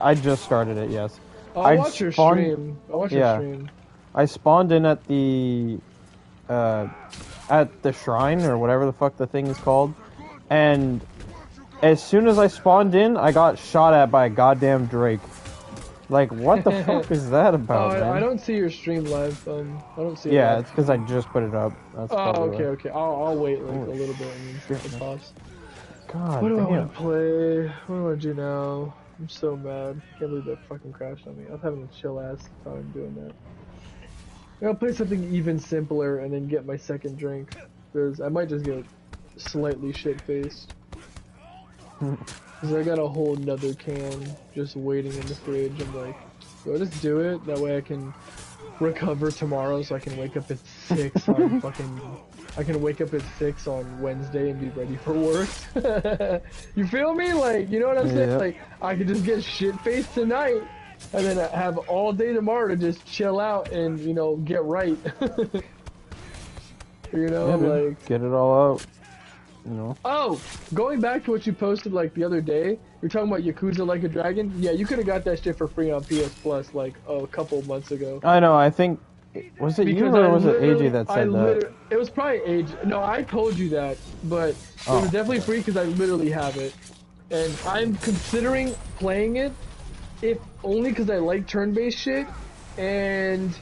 I just started it. Yes. I'll watch your stream. I'll watch your stream. I spawned in at the shrine or whatever the fuck the thing is called, and as soon as I spawned in, I got shot at by a goddamn Drake. Like, what the fuck is that about, man? I don't see your stream live. I don't see it. Yeah, live. It's because I just put it up. That's okay. I'll wait like a little bit and see if it pops. God, what do damn. I want to play? What do I do now? I'm so mad. Can't believe that fucking crashed on me. I was having a chill ass time doing that. I'll play something even simpler and then get my second drink. Because I might just get slightly shit-faced. Because I got a whole nother can just waiting in the fridge. I'm like, do I just do it? That way I can recover tomorrow so I can wake up at 6 on fucking... I can wake up at 6 on Wednesday and be ready for work. You feel me? Like, you know what I'm saying? Like, I could just get shit-faced tonight and then have all day tomorrow to just chill out and, you know, get right. You know, like... Get it all out. You know. Oh! Going back to what you posted, like, the other day, you're talking about Yakuza Like a Dragon? Yeah, you could have got that shit for free on PS Plus, like, a couple months ago. I know, I think... Was it you or was it AJ that said that? It was probably AJ. No, I told you that, but it was definitely free because I literally have it. And I'm considering playing it, if only because I like turn-based shit, and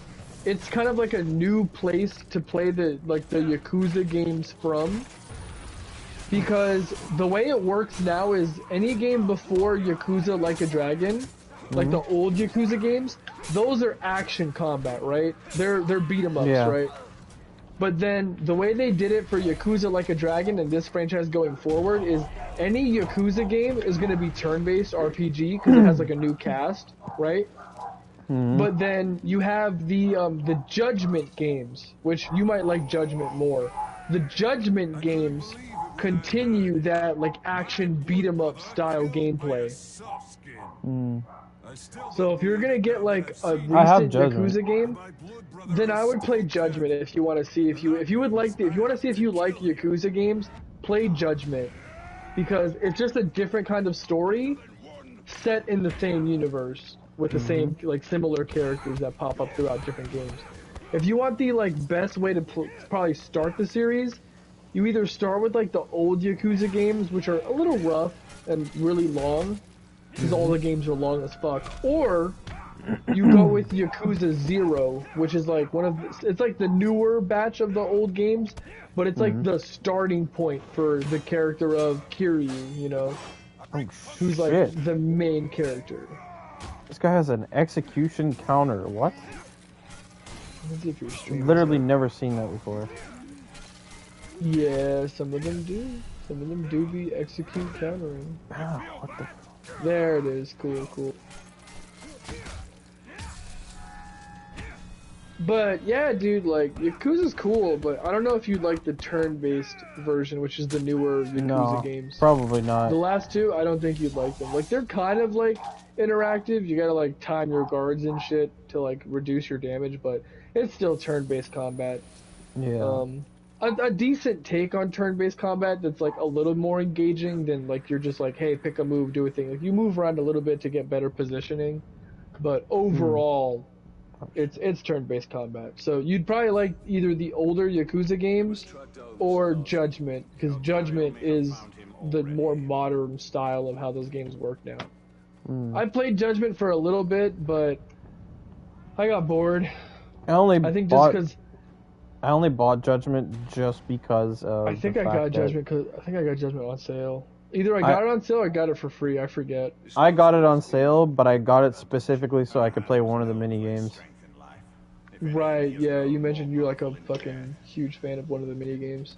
it's kind of like a new place to play the Yakuza games from. Because the way it works now is any game before Yakuza Like a Dragon, like the old Yakuza games, those are action combat, right? They're beat 'em ups, right? But then the way they did it for Yakuza Like a Dragon and this franchise going forward is any Yakuza game is going to be turn-based RPG because it has like a new cast, right? But then you have the Judgment games, which you might like Judgment more. The Judgment games continue that like action beat 'em up style gameplay. So if you're gonna get like a recent Yakuza game, then I would play Judgment if you want to see if you want to see if you like Yakuza games, play Judgment because it's just a different kind of story set in the same universe with the same like similar characters that pop up throughout different games. If you want the like best way to probably start the series, you either start with like the old Yakuza games, which are a little rough and really long, because all the games are long as fuck, or you go with Yakuza 0, which is like it's like the newer batch of the old games, but it's like the starting point for the character of Kiryu, you know, who's like the main character. This guy has an execution counter. What? Literally never seen that before. Yeah, some of them do. Some of them do be execute countering. Ah, what the? There it is. Cool. But yeah, dude, like Yakuza's cool, but I don't know if you'd like the turn-based version, which is the newer Yakuza games. Probably not. The last two, I don't think you'd like them. Like they're kind of like interactive. You gotta like time your guards and shit to like reduce your damage, but it's still turn-based combat. Yeah. A decent take on turn-based combat that's like a little more engaging than like you're just like, hey, pick a move, do a thing. Like you move around a little bit to get better positioning, but overall, it's turn-based combat. So you'd probably like either the older Yakuza games or Judgment, because Judgment is the more modern style of how those games work now. I played Judgment for a little bit, but I got bored. I only bought Judgment just because of I think I got Judgment on sale. Either I got it on sale or I got it for free. I forget. I got it on sale, but I got it specifically so I could play one of the mini games. Right? Yeah, you mentioned you're like a fucking huge fan of one of the mini games.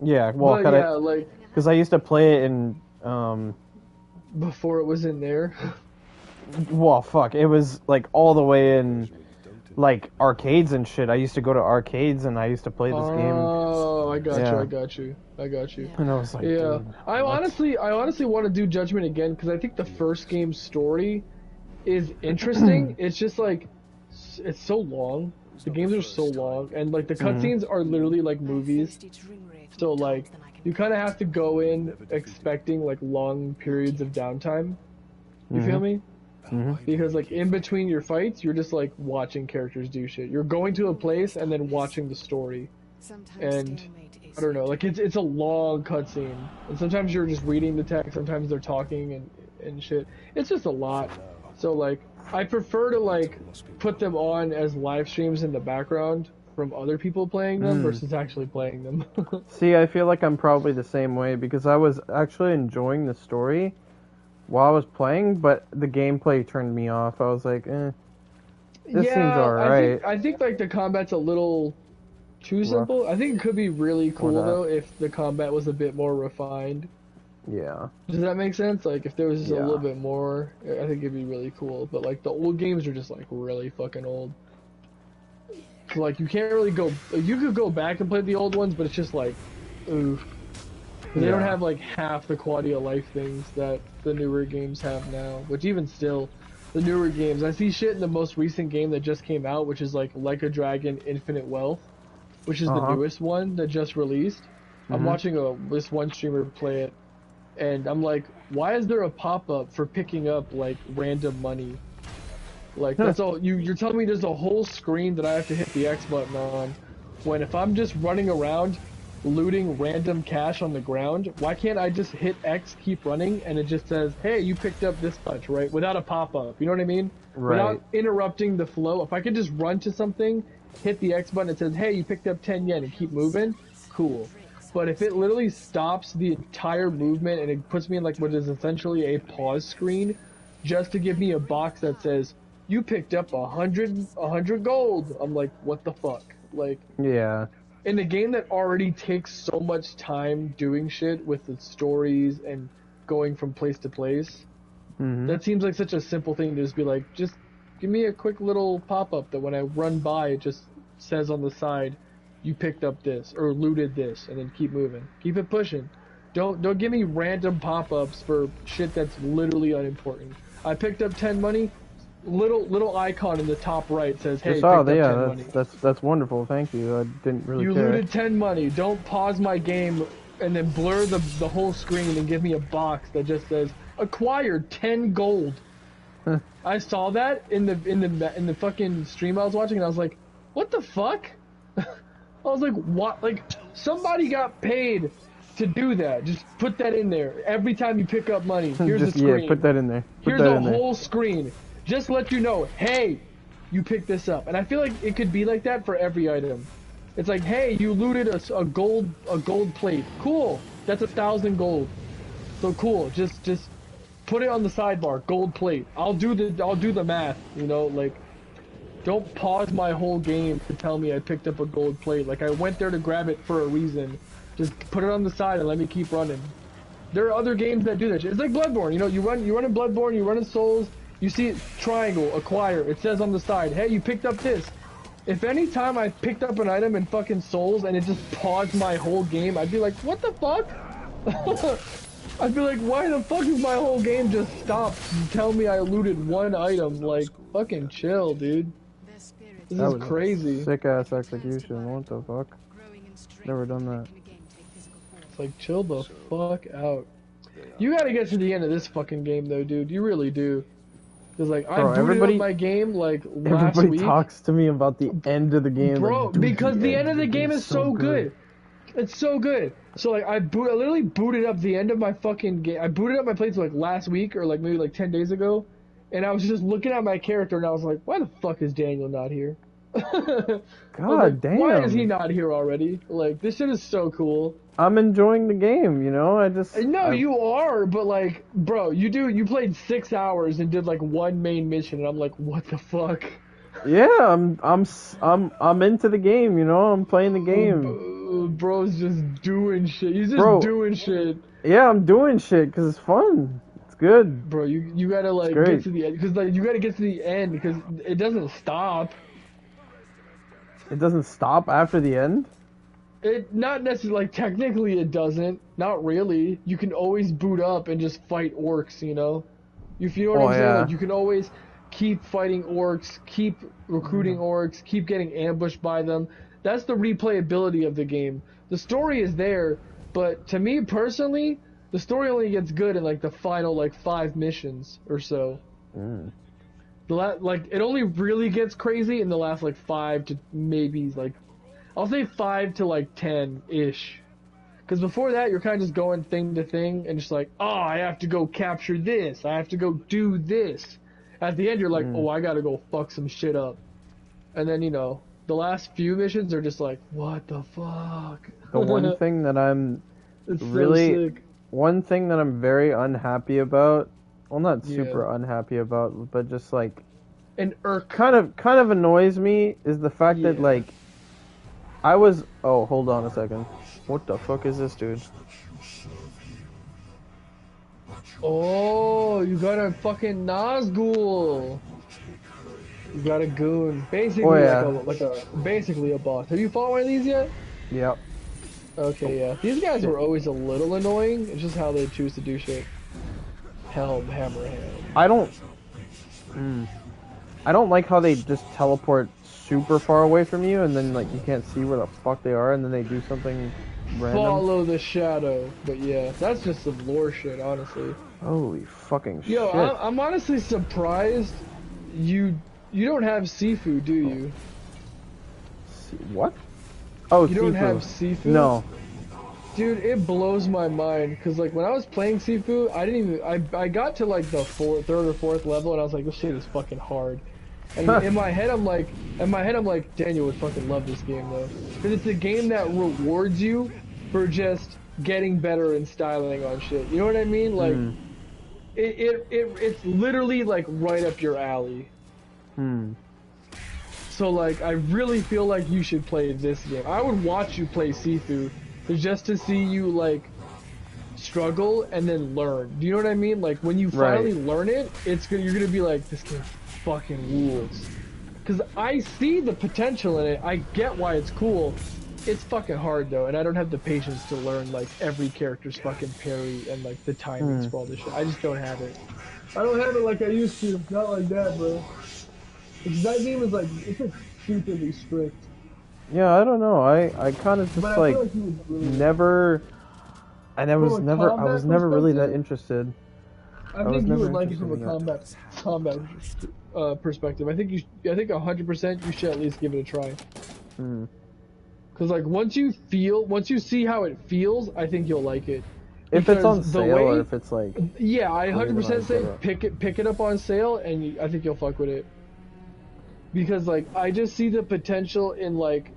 Yeah, well, because I used to play it in before it was in there. Well, fuck, it was like all the way in. Like arcades and shit. I used to go to arcades and I used to play this game. Oh, I got you. And I was like, yeah. Dude, I honestly want to do Judgment again because I think the first game's story is interesting. It's just like it's so long. The games are so long, and like the cutscenes are literally like movies. So like you kind of have to go in expecting like long periods of downtime. You feel me? Mhm. Because like in between your fights, you're just like watching characters do shit. You're going to a place and then watching the story. And I don't know, like it's a long cutscene, and sometimes you're just reading the text, sometimes they're talking and shit. It's just a lot. So like I prefer to like put them on as live streams in the background from other people playing them versus actually playing them. See, I feel like I'm probably the same way because I was actually enjoying the story while I was playing, but the gameplay turned me off. I was like, this seems Yeah, alright. I think like the combat's a little too Rough. simple. I think it could be really cool that. though if the combat was a bit more refined. Yeah. Does that make sense? Like, if there was just a Yeah. little bit more, I think it'd be really cool. But, like, the old games are just, like, really fucking old. So, like, you can't really go... You could go back and play the old ones, but it's just, like, oof. They don't have, like, half the quality of life things that the newer games have now. Which, even still, the newer games... I see shit in the most recent game that just came out, which is, like a Dragon Infinite Wealth, which is the newest one that just released. I'm watching this one streamer play it, and I'm like, why is there a pop-up for picking up, like, random money? Like, that's all, you're telling me there's a whole screen that I have to hit the X button on, when if I'm just running around looting random cash on the ground, why can't I just hit X, keep running, and it just says, hey, you picked up this much, right? Without a pop-up, you know what I mean? Right. Without interrupting the flow. If I could just run to something, hit the X button, it says, hey, you picked up 10 yen, and keep moving, cool. But if it literally stops the entire movement and it puts me in like what is essentially a pause screen, just to give me a box that says you picked up 100 gold, I'm like, what the fuck? Like, Yeah. in a game that already takes so much time doing shit with the stories and going from place to place, that seems like such a simple thing to just be like, just give me a quick little pop-up that when I run by, it just says on the side, you picked up this or looted this, and then keep moving. Keep it pushing. Don't give me random pop-ups for shit that's literally unimportant. I picked up 10 money. Little icon in the top right says, "Hey, picked up 10 money." That's wonderful. Thank you. I didn't really You care. looted 10 money. Don't pause my game and then blur the whole screen and give me a box that just says acquired 10 gold. I saw that in the fucking stream I was watching, and I was like, what the fuck? I was like, what? Like, somebody got paid to do that. Just put that in there. Every time you pick up money, here's the screen. Yeah, put that in there. Here's a whole screen. Just let you know, hey, you picked this up. And I feel like it could be like that for every item. It's like, hey, you looted a gold plate. Cool. That's 1,000 gold. So cool. Just put it on the sidebar. Gold plate. I'll do the math. You know, like. Don't pause my whole game to tell me I picked up a gold plate. Like, I went there to grab it for a reason. Just put it on the side and let me keep running. There are other games that do that shit. It's like Bloodborne. You know, you run in Bloodborne, you run in Souls, you see it, triangle, acquire. It says on the side, hey, you picked up this. If any time I picked up an item in fucking Souls and it just paused my whole game, I'd be like, what the fuck? I'd be like, why the fuck is my whole game just stopped and tell me I looted one item? Like, fucking chill, dude. This is crazy. Sick ass execution. What the fuck? Never done that. It's like, chill the fuck out. You gotta get to the end of this fucking game though, dude. You really do. Cause like, I booted up my game like last week. Everybody talks to me about the end of the game. Bro, like, dude, because the end of the game is so good. It's so good. So like, I literally booted up the end of my fucking game. I booted up my playthrough like last week or like maybe like 10 days ago. And I was just looking at my character and I was like, why the fuck is Daniel not here? God damn. Why is he not here already? Like, this shit is so cool. I'm enjoying the game, you know? You are, but like, bro, you played 6 hours and did like one main mission and I'm like, what the fuck? Yeah, I'm into the game, you know? I'm playing the game. Bro's just doing shit. He's just doing shit. Yeah, I'm doing shit because it's fun. Good, bro. You gotta like get to the end because like you gotta get to the end because it doesn't stop. It doesn't stop after the end. It not necessarily like technically it doesn't. Not really. You can always boot up and just fight orcs. You know, if you know what I'm saying. Like, you can always keep fighting orcs, keep recruiting orcs, keep getting ambushed by them. That's the replayability of the game. The story is there, but to me personally, The story only gets good in like the final like 5 missions or so. Mm. Like it only really gets crazy in the last like 5 to maybe like I'll say 5 to like 10 ish. Because before that, you're kind of just going thing to thing and just like, oh, I have to go capture this. I have to go do this. At the end, you're like, oh, I gotta go fuck some shit up. And then, you know, the last few missions are just like, what the fuck? The one thing that I'm It's really, so sick. one thing that I'm very unhappy about, well, not Yeah. super unhappy about, but just like, And irk. kind of annoys me is the fact that Yeah. like, oh, hold on a second. What the fuck is this, dude? Oh, you got a fucking Nazgul. You got a goon. Basically, Oh, yeah. like a basically a boss. Have you fought one of these yet? Yep. Okay, yeah. These guys were always a little annoying. It's just how they choose to do shit. Helm, hammer, hand. I don't like how they just teleport super far away from you, and then like you can't see where the fuck they are, and then they do something random. Follow the shadow. But yeah, that's just some lore shit, honestly. Holy fucking shit! Yo, I'm honestly surprised you don't have seafood, do you? What? Oh, You don't have seafood? No. Dude, it blows my mind because like when I was playing Sifu, I didn't even I got to like the third or fourth level and I was like, this shit is fucking hard. And in my head I'm like, Daniel would fucking love this game though, because it's a game that rewards you for just getting better and styling on shit. You know what I mean? Like, it's literally like right up your alley. So like, I really feel like you should play this game. I would watch you play Sifu just to see you like struggle and then learn. Do you know what I mean? Like when you finally learn it, you're gonna be like, this game fucking rules. Cause I see the potential in it. I get why it's cool. It's fucking hard though, and I don't have the patience to learn like every character's fucking parry and like the timings for all this shit. I just don't have it. I don't have it like I used to. Not like that, bro. Because that game is like, it's like stupidly strict. Yeah, I don't know. I kind of just like really never. I was never really that interested. I think you would like it from a combat perspective. I think 100% you should at least give it a try. Cause like once you see how it feels, I think you'll like it. If it's on sale or if it's like. Yeah, I 100% say pick it up on sale, and I think you'll fuck with it. Because like I just see the potential in like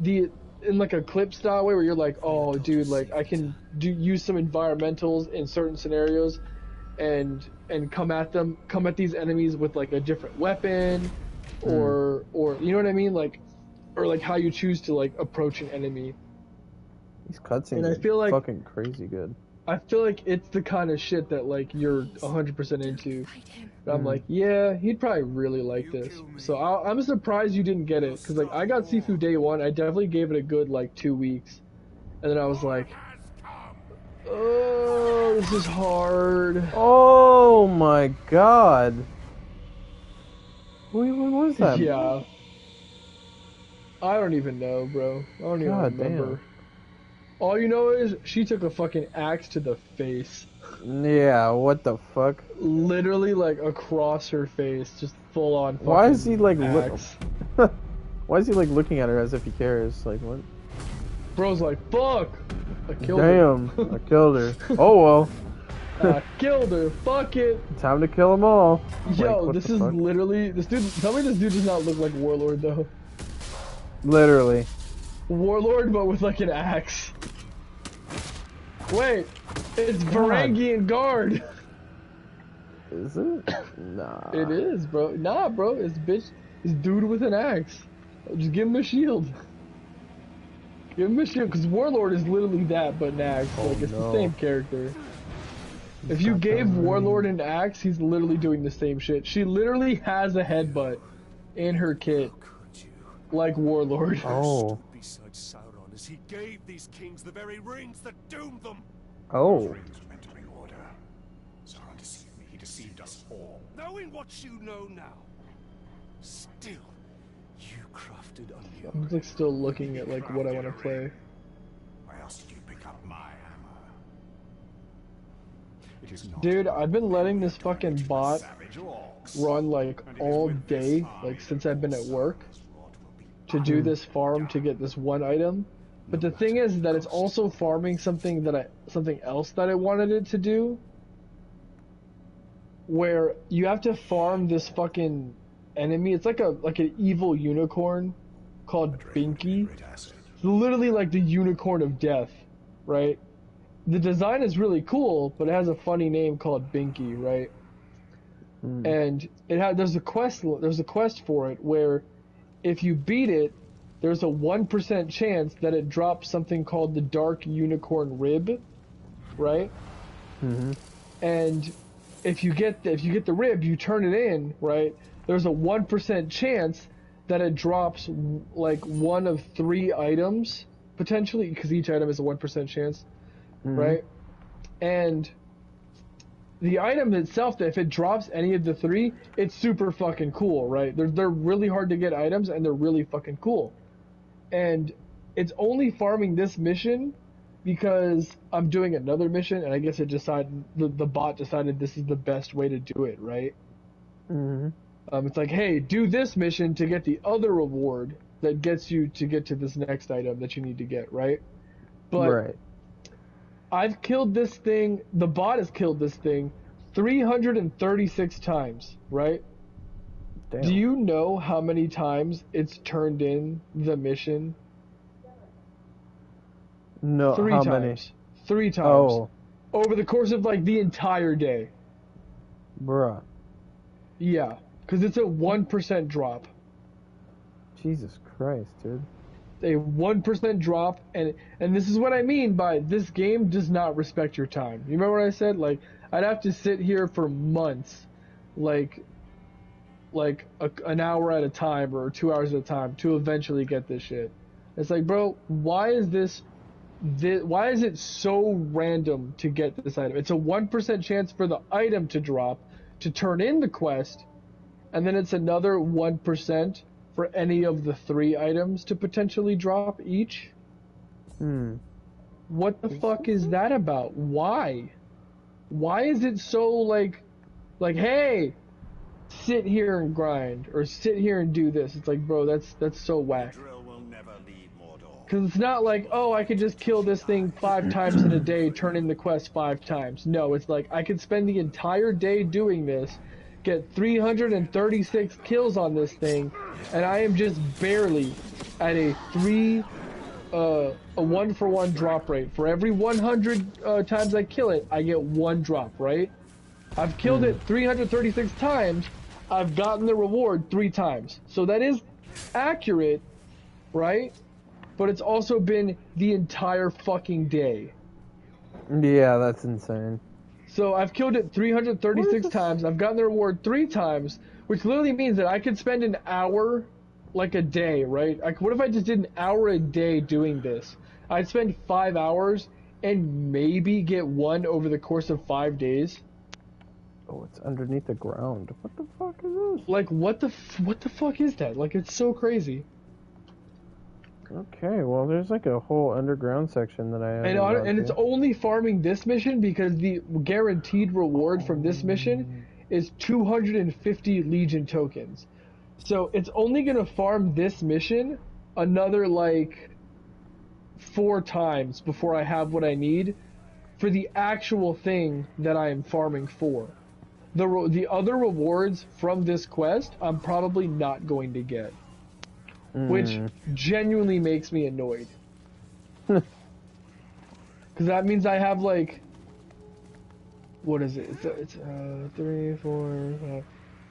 in like a clip style way where you're like, oh dude, like I can use some environmentals in certain scenarios, and come at these enemies with like a different weapon, or you know what I mean, like, or like how you choose to like approach an enemy. These cutscenes And I feel like fucking crazy good. I feel like it's the kind of shit that like you're 100% into. I'm like, yeah, he'd probably really like this. So I'm surprised you didn't get it, because like I got Sifu day one. I definitely gave it a good like 2 weeks, and then I was like, oh, this is hard. Oh my god. What was that? Yeah. I don't even know, bro. I don't even remember. Damn. All you know is she took a fucking axe to the face. Yeah, what the fuck? Literally, like, across her face, just full on fucking Why is he like axe. Why is he like looking at her as if he cares? Like what? Bro's like, fuck! I killed her. Damn, I killed her. Oh well. I killed her. Fuck it. Time to kill them all. Yo, like, this is literally this dude. Tell me this dude does not look like Warlord though. Literally. Warlord, but with like an axe. Wait, it's Varangian Guard. Is it? Nah. It is, bro. Nah, bro. It's dude with an axe. Just give him a shield. Give him a shield, because Warlord is literally that, but an axe. Like, it's the same character. If you gave Warlord an axe, he's literally doing the same shit. She literally has a headbutt in her kit, like Warlord. Oh. Besides Sauron, as he gave these kings the very rings that doomed them. Oh. Those rings were meant to bring order. Sauron deceived me. He deceived us all. Knowing what you know now, still, you crafted a I'm like still looking at like what I want to play. Why else did you pick up my hammer? It is not. Dude, I've been letting this fucking bot Savage orcs. run like And it is all with this day, army like that since I've been at Orcs' work, Rod will be to do this farm to get this one item. But the thing is that it's also farming something else that I wanted it to do, where you have to farm this fucking enemy. It's like an evil unicorn called Binky. great asset. It's literally like the unicorn of death, right? The design is really cool, but it has a funny name called Binky, right? And there's a quest for it where if you beat it, there's a 1% chance that it drops something called the Dark Unicorn Rib, right? And if you get the rib, you turn it in, right? There's a 1% chance that it drops like one of 3 items potentially, because each item is a 1% chance, right? And the item itself, if it drops any of the 3, it's super fucking cool, right? They're really hard to get items, and they're really fucking cool. And it's only farming this mission because I'm doing another mission, and I guess the bot decided this is the best way to do it, right? It's like, hey, do this mission to get the other reward that gets you to get to this next item that you need to get, right? But I've killed this thing, the bot has killed this thing 336 times, right? Damn. Do you know how many times it's turned in the mission? No, 3 how times. many? 3 times. Oh, Over the course of like the entire day. bruh. Yeah, because it's a 1% drop. Jesus Christ, dude. A 1% drop, and this is what I mean by this game does not respect your time. You remember what I said? Like, I'd have to sit here for months, like an hour at a time or 2 hours at a time to eventually get this shit. It's like, bro, why is it so random to get this item? It's a 1% chance for the item to drop, to turn in the quest, and then it's another 1% for any of the 3 items to potentially drop each. What the fuck is that about? Why? Why is it so like, hey, sit here and grind, or sit here and do this? It's like, bro, that's so whack. Drill will never leave Mordor. Because it's not like, oh, I could just kill this thing 5 times in a day, turn in the quest 5 times. No, it's like, I could spend the entire day doing this, get 336 kills on this thing, and I am just barely at a 1-for-1 drop rate. For every 100 times I kill it, I get 1 drop, right? I've killed it 336 times, I've gotten the reward 3 times. So that is accurate, right? But it's also been the entire fucking day. Yeah, that's insane. So I've killed it 336 times, I've gotten the reward 3 times, which literally means that I could spend an hour, like a day, right? Like, what if I just did an hour a day doing this? I'd spend 5 hours and maybe get 1 over the course of 5 days. Oh, it's underneath the ground. What the fuck is this? Like, what the fuck is that? Like, it's so crazy. Okay, well, there's like a whole underground section that I haven't And it's only farming this mission because the guaranteed reward from this mission is 250 Legion tokens. So it's only going to farm this mission another, like, 4 times before I have what I need for the actual thing that I am farming for. The other rewards from this quest, I'm probably not going to get. Which genuinely makes me annoyed. Because that means I have, like, what is it? It's 3, 4,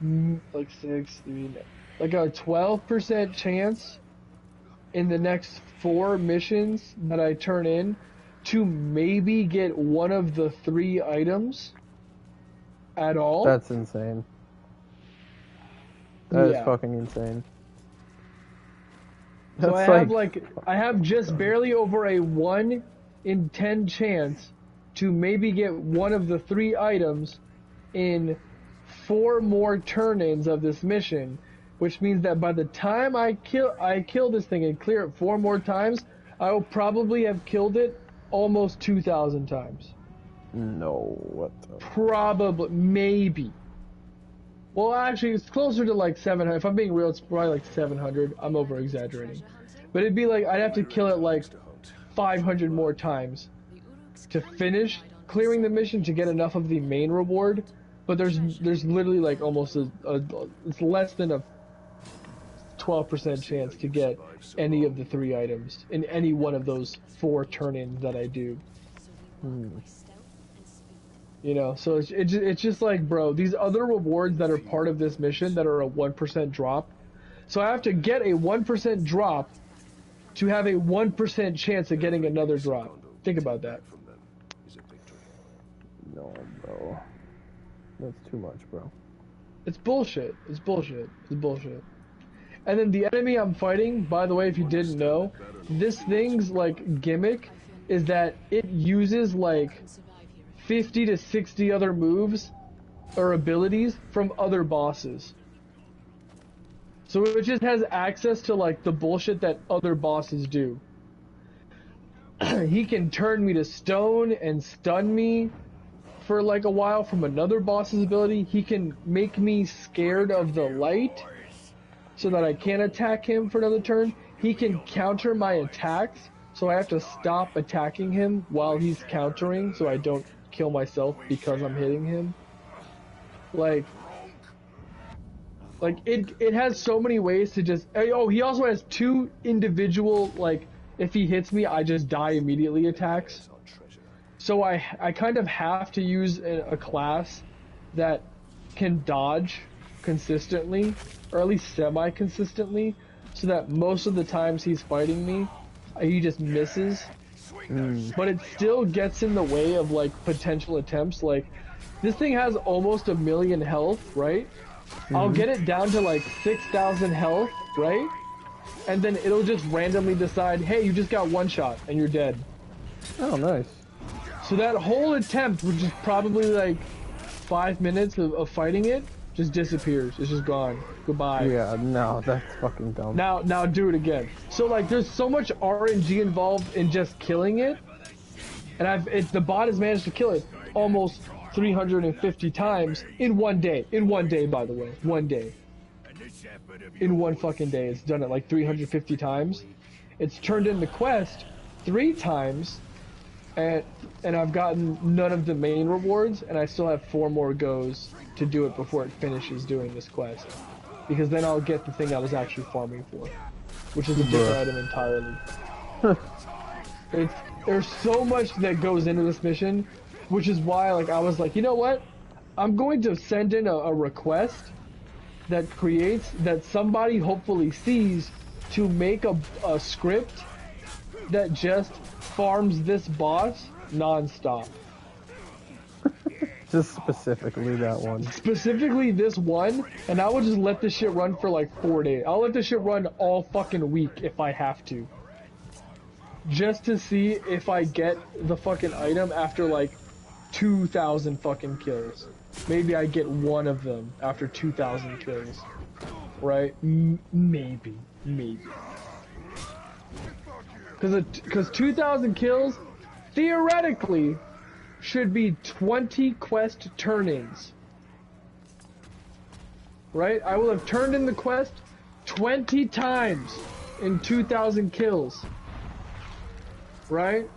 5, like 6, 3, like a 12% chance in the next 4 missions that I turn in to maybe get one of the 3 items at all. That's insane. That is fucking insane. So I have just barely over a 1 in 10 chance to maybe get one of the 3 items in 4 more turn-ins of this mission, which means that by the time I kill this thing and clear it 4 more times, I will probably have killed it almost 2,000 times. No, what the... Probably, maybe. Well, actually, it's closer to like 700. If I'm being real, it's probably like 700. I'm over exaggerating. But it'd be like, I'd have to kill it like 500 more times to finish clearing the mission to get enough of the main reward. But there's literally like almost it's less than a 12% chance to get any of the 3 items in any one of those 4 turn-ins that I do. You know, so it's just like, bro, these other rewards that are part of this mission that are a 1% drop. So I have to get a 1% drop to have a 1% chance of getting another drop. Think about that. No, bro. That's too much, bro. It's bullshit. It's bullshit. It's bullshit. And then the enemy I'm fighting, by the way, if you didn't know, this thing's like gimmick is that it uses like 50 to 60 other moves or abilities from other bosses. So it just has access to like the bullshit that other bosses do. He can turn me to stone and stun me for like a while from another boss's ability. He can make me scared of the light so that I can't attack him for another turn. He can counter my attacks, so I have to stop attacking him while he's countering so I don't kill myself because I'm hitting him. Like it has so many ways to just... Oh, he also has 2 individual, like, if he hits me, I just die immediately attacks. So I kind of have to use a class that can dodge consistently, or at least semi-consistently, so that most of the times he's fighting me, he just misses. But it still gets in the way of, like, potential attempts. Like, this thing has almost 1 million health, right? I'll get it down to, like, 6,000 health, right? And then it'll just randomly decide, hey, you just got 1 shot, and you're dead. Oh, nice. So that whole attempt, which is probably, like, 5 minutes of fighting it, just disappears. It's just gone. Goodbye. Yeah, no, that's fucking dumb. Now do it again. So like, there's so much RNG involved in just killing it, and the bot has managed to kill it almost 350 times in 1 day. In 1 day, by the way, 1 day. In 1 fucking day, it's done it like 350 times. It's turned in the quest 3 times, and I've gotten none of the main rewards, and I still have 4 more goes to do it before it finishes doing this quest. Because then I'll get the thing I was actually farming for, which is a different item entirely. There's so much that goes into this mission, which is why, like, I was like, you know what? I'm going to send in a request that somebody hopefully sees to make a script that just farms this boss non-stop. Just specifically that one. Specifically this one, and I will just let this shit run for like 4 days. I'll let this shit run all fucking week if I have to. Just to see if I get the fucking item after like 2,000 fucking kills. Maybe I get one of them after 2,000 kills. Right? Maybe. Because 2,000 kills, theoretically, should be 20 quest turn-ins. Right? I will have turned in the quest 20 times in 2,000 kills. Right?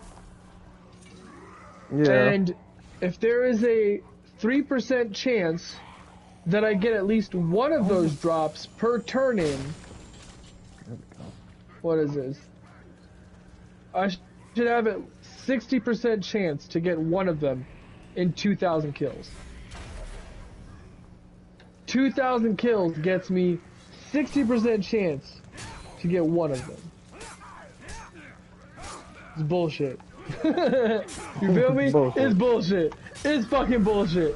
Yeah. And if there is a 3% chance that I get at least one of those drops per turn-in, what is this? I should have a 60% chance to get one of them in 2,000 kills. 2,000 kills gets me 60% chance to get one of them. It's bullshit. You feel me? Bullshit. It's bullshit. It's fucking bullshit.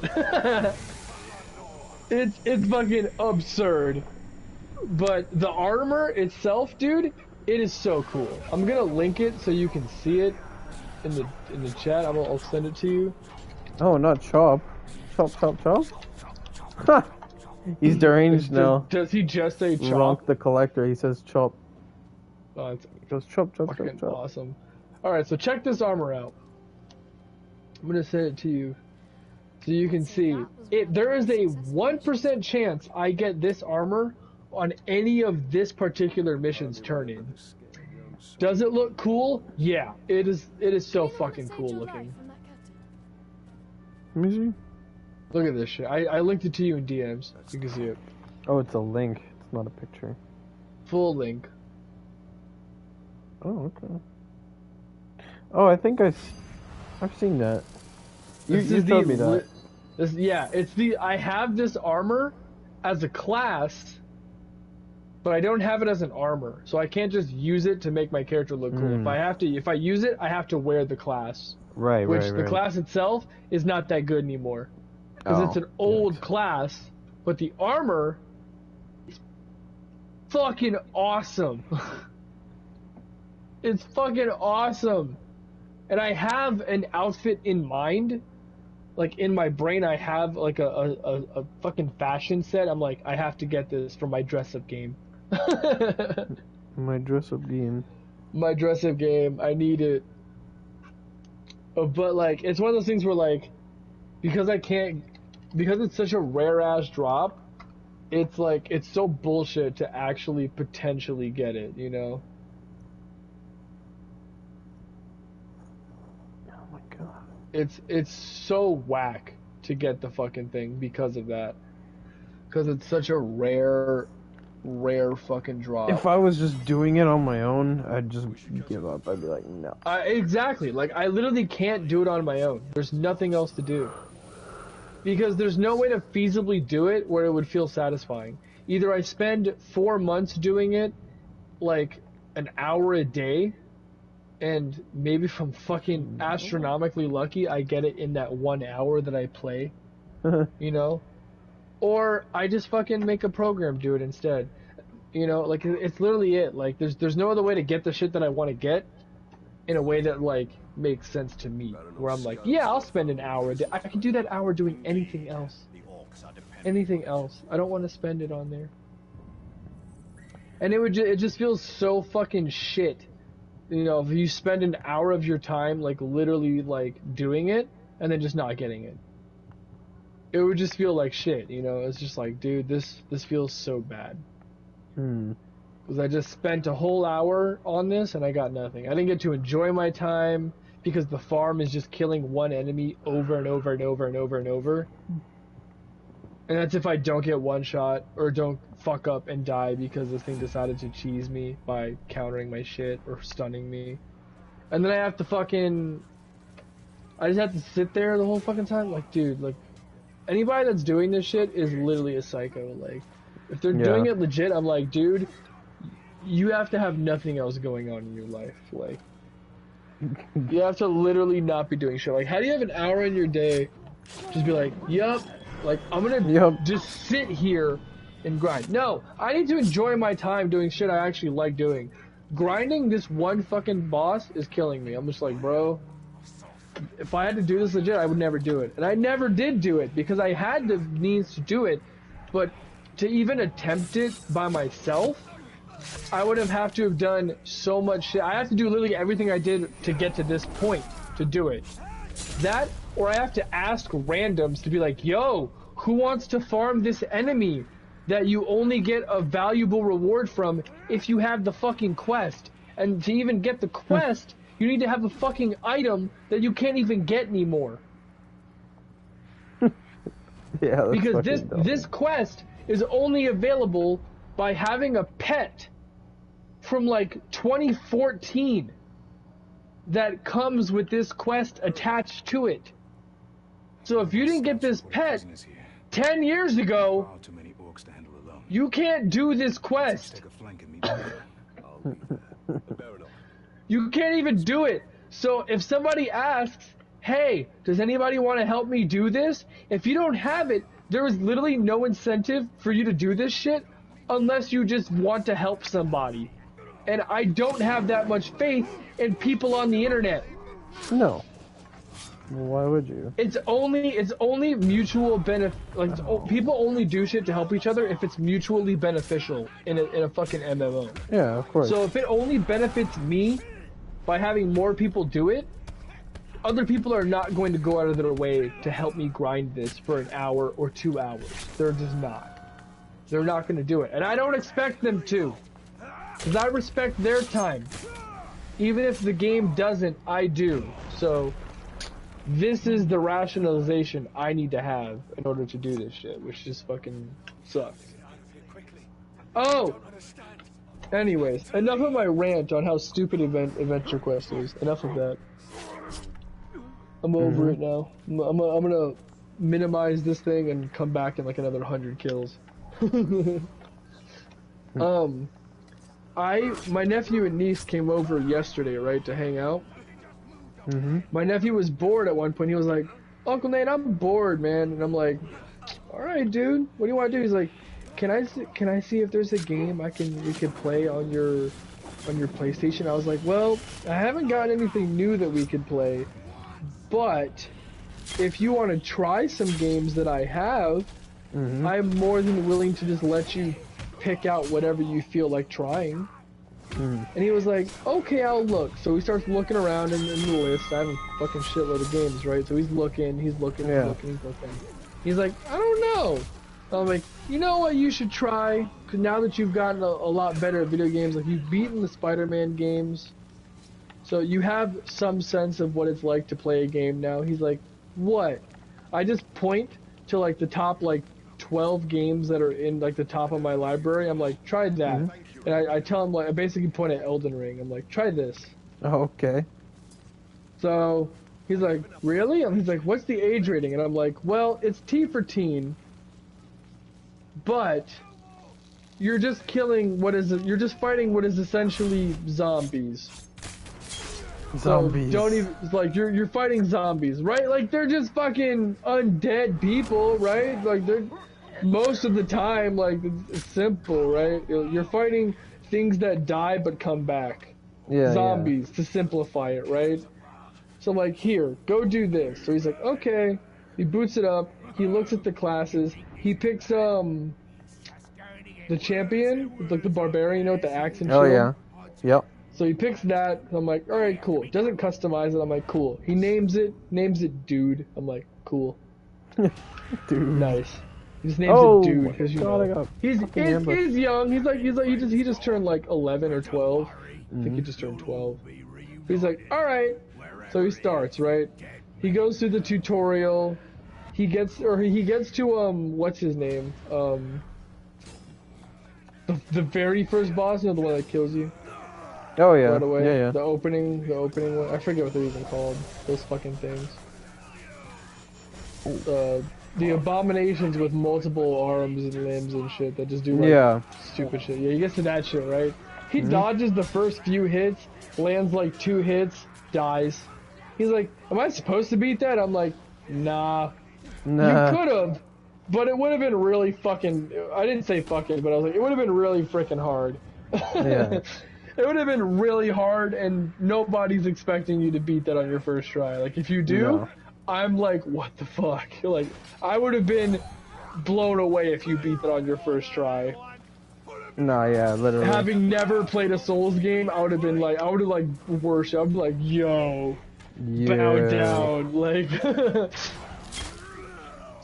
It's fucking absurd. But the armor itself, dude, it is so cool. I'm gonna link it so you can see it in the chat. I'll send it to you. Oh, not Chop. Chop. Ha! He's deranged now. Does he just say chop? Ronk the Collector, he says Chop. Oh, it's He goes Chop. fucking awesome. Alright, so check this armor out. I'm gonna send it to you so you can see. There is a 1% chance I get this armor on any of this particular mission's turn-in. Does it look cool? Yeah, it is. It is so fucking cool looking. Let me see. Look at this shit. I linked it to you in DMs. You can see it. Oh, it's a link. It's not a picture. Full link. Oh, okay. Oh, I think I've seen that. You showed me that. Yeah, it's the. I have this armor as a class, but I don't have it as an armor, so I can't just use it to make my character look cool. If I use it, I have to wear the class. Right, which the class itself is not that good anymore, because it's an old class, but the armor is fucking awesome. It's fucking awesome, and I have an outfit in mind. Like, in my brain, I have, like, a fucking fashion set. I'm like, I have to get this for my dress-up game. My dress-up game. My dress-up game. I need it. But, like, it's one of those things where, like, because it's such a rare-ass drop, it's, like, it's so bullshit to actually potentially get it, you know? It's so whack to get the fucking thing because of that. Because it's such a rare fucking drop. If I was just doing it on my own, I'd just give up. I'd be like, no. Exactly. Like, I literally can't do it on my own. There's nothing else to do. Because there's no way to feasibly do it where it would feel satisfying. Either I spend 4 months doing it, like, an hour a day, and maybe if I'm fucking astronomically lucky, I get it in that 1 hour that I play, you know? Or I just fucking make a program do it instead. You know, like, it's literally it. Like, there's no other way to get the shit that I want to get in a way that, like, makes sense to me. Where I'm like, yeah, I'll spend an hour a day. I can do that hour doing anything else. Anything else. I don't want to spend it on there. And it just feels so fucking shit. You know, if you spend an hour of your time, like, literally, like, doing it, and then just not getting it. It would just feel like shit, you know? It's just like, dude, this feels so bad. Because I just spent a whole hour on this, and I got nothing. I didn't get to enjoy my time, because the farm is just killing one enemy over and over and over and over and over. And that's if I don't get one shot, or don't fuck up and die because this thing decided to cheese me by countering my shit or stunning me. And then I have to I just have to sit there the whole fucking time. Like, dude, like, anybody that's doing this shit is literally a psycho. Like, if they're doing it legit, I'm like, dude, you have to have nothing else going on in your life. Like, you have to literally not be doing shit. Like, how do you have an hour in your day just be like, yup, like, I'm gonna just sit here and grind? No, I need to enjoy my time doing shit I actually like doing. Grinding this one fucking boss is killing me. I'm just like, bro, if I had to do this legit, I would never do it. And I never did do it because I had the means to do it, but to even attempt it by myself, I would have to have done so much shit. I have to do literally everything I did to get to this point to do it. That, or I have to ask randoms to be like, yo, who wants to farm this enemy that you only get a valuable reward from if you have the fucking quest? And to even get the quest, you need to have a fucking item that you can't even get anymore. Yeah, because this quest is only available by having a pet from like 2014 that comes with this quest attached to it. So if you didn't get this pet 10 years ago, you can't do this quest. You can't even do it. So if somebody asks, hey, does anybody want to help me do this? If you don't have it, there is literally no incentive for you to do this shit unless you just want to help somebody. And I don't have that much faith in people on the internet. No. Well, why would you? It's only mutual benefit. Like, people only do shit to help each other if it's mutually beneficial in a fucking MMO. Yeah, of course. So if it only benefits me by having more people do it, other people are not going to go out of their way to help me grind this for an hour or 2 hours. They're just not. They're not going to do it. And I don't expect them to. Because I respect their time. Even if the game doesn't, I do. So, this is the rationalization I need to have in order to do this shit, which just fucking sucks. Oh! Anyways, enough of my rant on how stupid Adventure Quest is. Enough of that. I'm over it now. I'm gonna minimize this thing and come back in like another 100 kills. My nephew and niece came over yesterday, right, to hang out. My nephew was bored at one point. He was like, "Uncle Nate, I'm bored, man." And I'm like, "All right, dude. What do you want to do?" He's like, "Can I see if there's a game we could play on your PlayStation?" I was like, "Well, I haven't got anything new that we could play, but if you want to try some games that I have, I'm more than willing to just let you pick out whatever you feel like trying." And he was like, "Okay, I'll look." So he starts looking around in the list. I have a fucking shitload of games, right? So he's looking. He's like, "I don't know." I'm like, "You know what you should try? Because now that you've gotten a lot better at video games, like you've beaten the Spider-Man games, so you have some sense of what it's like to play a game now." He's like, "What?" I just point to like the top like 12 games that are in like the top of my library. I'm like, "Try that." And I tell him, like, I basically point at Elden Ring. I'm like, "Try this." Oh, okay. So he's like, "Really?" And he's like, "What's the age rating?" And I'm like, "Well, it's T for teen, but you're just killing you're just fighting what is essentially zombies." Zombies. So don't even, like, you're fighting zombies, right? Like, they're just fucking undead people, right? Like, they're, most of the time, like, it's simple, right? You're fighting things that die but come back. Yeah, Zombies, to simplify it, right? So I'm like, "Here, go do this." So he's like, "Okay." He boots it up. He looks at the classes. He picks, the champion, with, like, the barbarian, you know, with the axe and shield. Oh, yeah. Yep. So he picks that, and I'm like, "Alright, cool." Doesn't customize it, I'm like, "Cool." He names it Dude. I'm like, "Cool." Dude. Nice. He just names it Dude, because you God, I know. got He's fucking young, he just turned like 11 or 12. I think he just turned 12. He's like, "Alright." So he starts, right? He goes through the tutorial, he gets to, what's his name? The very first boss, you know, the one that kills you. Oh, yeah. Right away. Yeah, yeah. The opening one. I forget what they're even called. Those fucking things. The abominations with multiple arms and limbs and shit that just do like stupid shit. Yeah, he gets to that shit, right? He dodges the first few hits, lands like 2 hits, dies. He's like, "Am I supposed to beat that?" I'm like, Nah. You could've, but it would've been really fucking, I didn't say fucking, but I was like, it would've been really freaking hard. Yeah. It would have been really hard, and nobody's expecting you to beat that on your first try. Like, if you do, I'm like, what the fuck? Like, I would have been blown away if you beat that on your first try. No, yeah, literally. Having never played a Souls game, I would have been like, worshipped. I'd be like, yo, bow down. Like,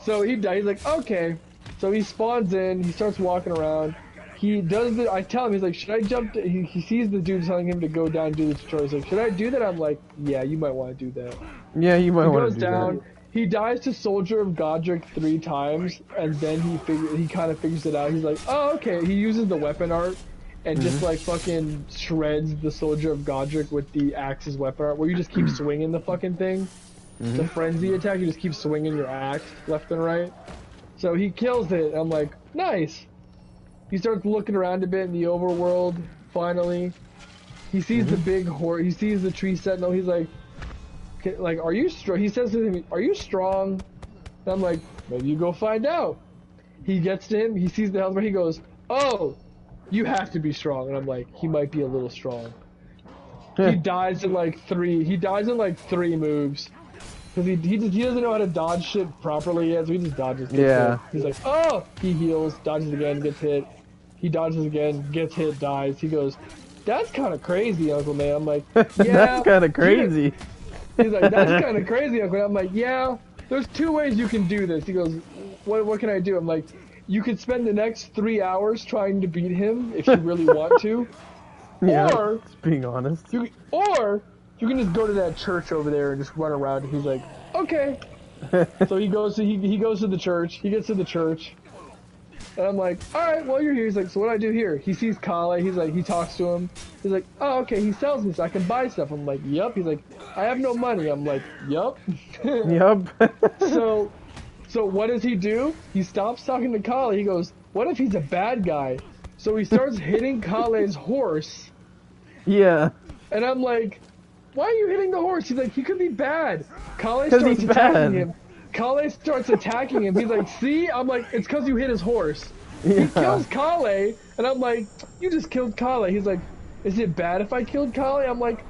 so he dies. He's like, okay. So he spawns in, he starts walking around. He does I tell him, he's like, should I jump he sees the dude telling him to go down and do the tutorial. He's like, should I do that? I'm like, yeah, you might want to do that. Yeah, you might want to do that. He goes down, he dies to Soldier of Godric 3 times, and then he kind of figures it out. He's like, oh, okay. He uses the weapon art and just like fucking shreds the Soldier of Godric with the axe's weapon art, where you just keep swinging the fucking thing. The frenzy attack, you just keep swinging your axe left and right. So he kills it. I'm like, nice. He starts looking around a bit in the overworld, finally. He sees the big he sees the tree sentinel. He's like, are you strong? He says to him, are you strong? And I'm like, maybe you go find out. He gets to him, he sees the health bar, he goes, oh, you have to be strong. And I'm like, he might be a little strong. He dies in like 3 moves. Because he doesn't know how to dodge shit properly yet, so he just dodges. Hit. He's like, oh! He heals, dodges again, gets hit. He dodges again, gets hit, dies. He goes, that's kind of crazy, Uncle Man. I'm like, yeah. That's kind of crazy. He's like, that's kind of crazy, Uncle Nate. I'm like, yeah, there's 2 ways you can do this. He goes, what can I do? I'm like, you could spend the next 3 hours trying to beat him if you really want to. Yeah, Or, just being honest. you can just go to that church over there and just run around. He's like, okay. So he goes to the church. He gets to the church. And I'm like, all right, well, you're here. He's like, so what do I do here? He sees Kale. He's like, he talks to him. He's like, oh, okay, he sells me so I can buy stuff. I'm like, yup. He's like, I have no money. I'm like, yup. Yup. So what does he do? He stops talking to Kale. He goes, what if he's a bad guy? So he starts hitting Kale's horse. Yeah. And I'm like, why are you hitting the horse? He's like, he could be bad. Kale starts attacking him. Kale starts attacking him. He's like, see? I'm like, it's because you hit his horse. Yeah. He kills Kale, and I'm like, you just killed Kale. He's like, is it bad if I killed Kale? I'm like,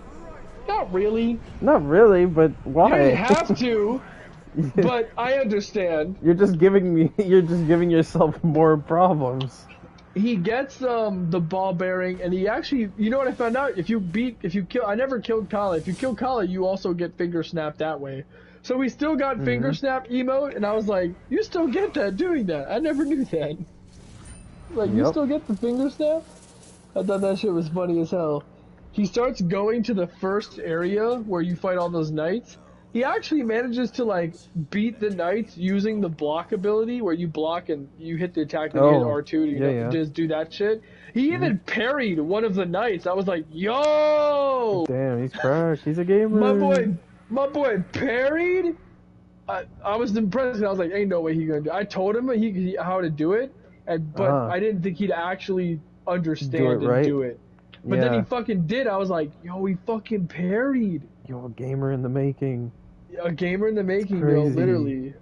not really. Not really, but why? You didn't have to, but I understand. You're just giving yourself more problems. He gets the ball bearing, and he actually, you know what I found out? I never killed Kale. If you kill Kale, you also get finger snapped that way. So we still got finger snap emote, and I was like, you still get that doing that. I never knew that. Like, you still get the finger snap? I thought that shit was funny as hell. He starts going to the first area where you fight all those knights. He actually manages to, like, beat the knights using the block ability, where you block and you hit the attack and you hit R2 to just do that shit. He even parried one of the knights. I was like, yo! Damn, he's cracked. He's a gamer. My boy parried. I was impressed. And I was like, ain't no way he gonna do it. I told him how to do it, but I didn't think he'd actually understand and do it. But then he fucking did. I was like, yo, he fucking parried. Yo, a gamer in the making. A gamer in the making, bro.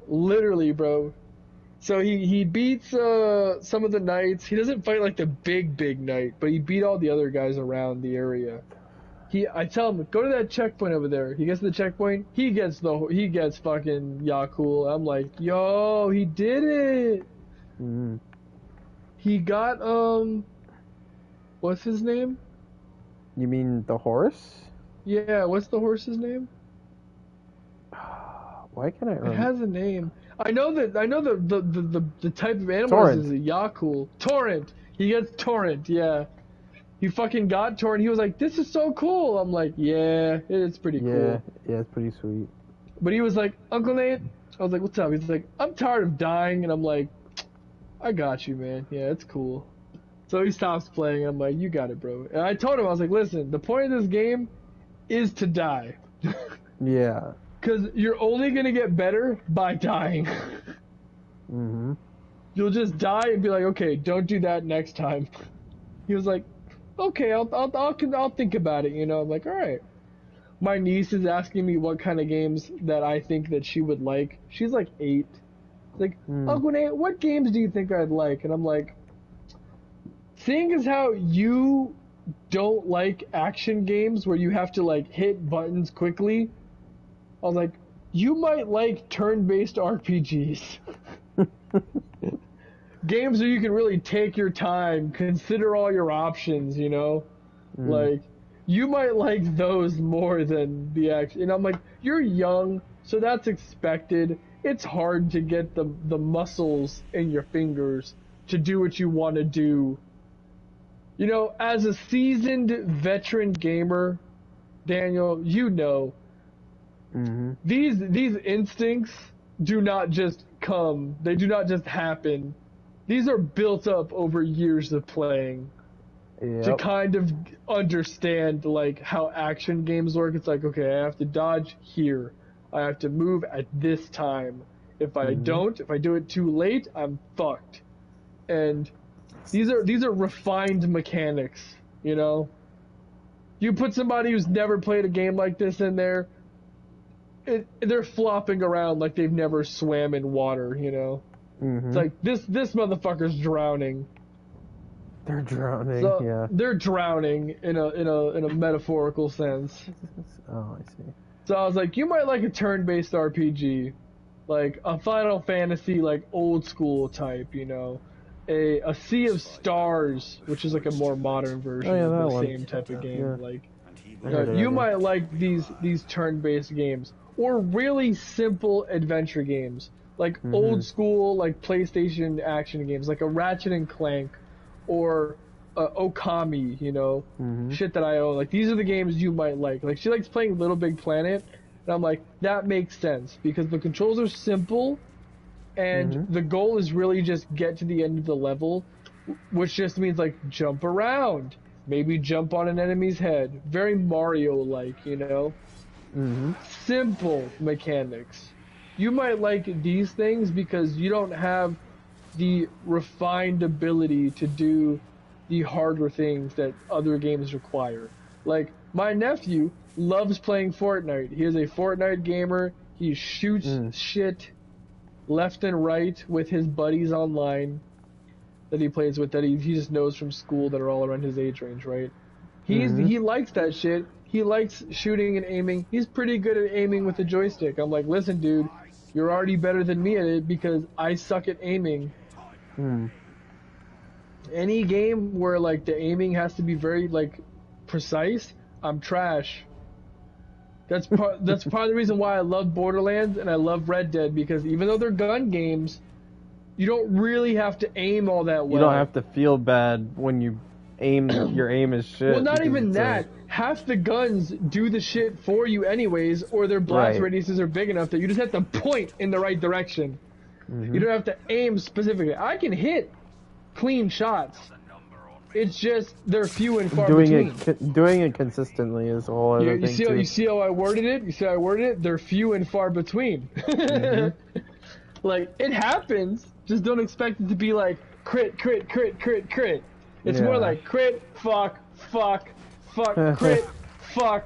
Literally, bro. So he beats some of the knights. He doesn't fight like the big knight, but he beat all the other guys around the area. I tell him, go to that checkpoint over there. He gets to the checkpoint. He gets fucking Yakul. I'm like, yo, he did it. Mm-hmm. He got what's his name? You mean the horse? Yeah, what's the horse's name? Why can't I remember? It has a name. I know the type of animal is a Yakul. Torrent. He gets Torrent. Yeah. He fucking got Torrent. He was like, this is so cool. I'm like, yeah, it's pretty cool. Yeah, it's pretty sweet. But he was like, Uncle Nate. I was like, what's up? He's like, I'm tired of dying. And I'm like, I got you, man. Yeah, it's cool. So he stops playing. I'm like, you got it, bro. And I told him, I was like, listen, the point of this game is to die. Yeah. Because you're only going to get better by dying. Mm-hmm. You'll just die and be like, okay, don't do that next time. He was like, okay, I'll think about it, you know. I'm like, all right. My niece is asking me what kind of games that I think that she would like. She's like 8. Like, Uncle Nate, what games do you think I'd like? And I'm like, seeing as how you don't like action games where you have to like hit buttons quickly, I was like, you might like turn-based RPGs. Games where you can really take your time, consider all your options, you know? Like, you might like those more than the action. And I'm like, you're young, so that's expected. It's hard to get the muscles in your fingers to do what you want to do. You know, as a seasoned veteran gamer, Daniel, you know, these instincts do not just come. They do not just happen. These are built up over years of playing to kind of understand like how action games work. It's like, okay, I have to dodge here. I have to move at this time. If I don't, if I do it too late, I'm fucked. And these are refined mechanics, you know? You put somebody who's never played a game like this in there, they're flopping around like they've never swam in water, you know? It's like, this motherfucker's drowning. They're drowning, So they're drowning in a metaphorical sense. Oh, I see. So I was like, you might like a turn-based RPG. Like a Final Fantasy, like old school type, you know? A Sea of Stars, which is like a more modern version of the same type of game. Like, You might like these turn-based games or really simple adventure games like old school like PlayStation action games like a Ratchet and Clank or Okami, you know, shit that I own. Like these are the games you might like. Like she likes playing Little Big Planet, and I'm like that makes sense because the controls are simple, and the goal is really just get to the end of the level, which just means like jump around. Maybe jump on an enemy's head. Very Mario-like, you know? Simple mechanics. You might like these things because you don't have the refined ability to do the harder things that other games require. Like, my nephew loves playing Fortnite. He is a Fortnite gamer. He shoots shit left and right with his buddies online that he plays with, that he just knows from school that are all around his age range, right? He likes that shit. He likes shooting and aiming. He's pretty good at aiming with a joystick. I'm like, listen, dude, you're already better than me at it because I suck at aiming. Any game where like the aiming has to be very like precise, I'm trash. That's part of the reason why I love Borderlands and I love Red Dead, because even though they're gun games, you don't really have to aim all that well. You don't have to feel bad when you aim. Your aim is shit. Well, not even that. Half the guns do the shit for you anyways, or their blast radiuses are big enough that you just have to point in the right direction. You don't have to aim specifically. I can hit clean shots. It's just they're few and far between. Doing it consistently is a whole other thing too. You see how I worded it? You see how I worded it? They're few and far between. Like, it happens. Just don't expect it to be like crit, crit, crit, crit, crit. It's more like crit, fuck, crit, fuck,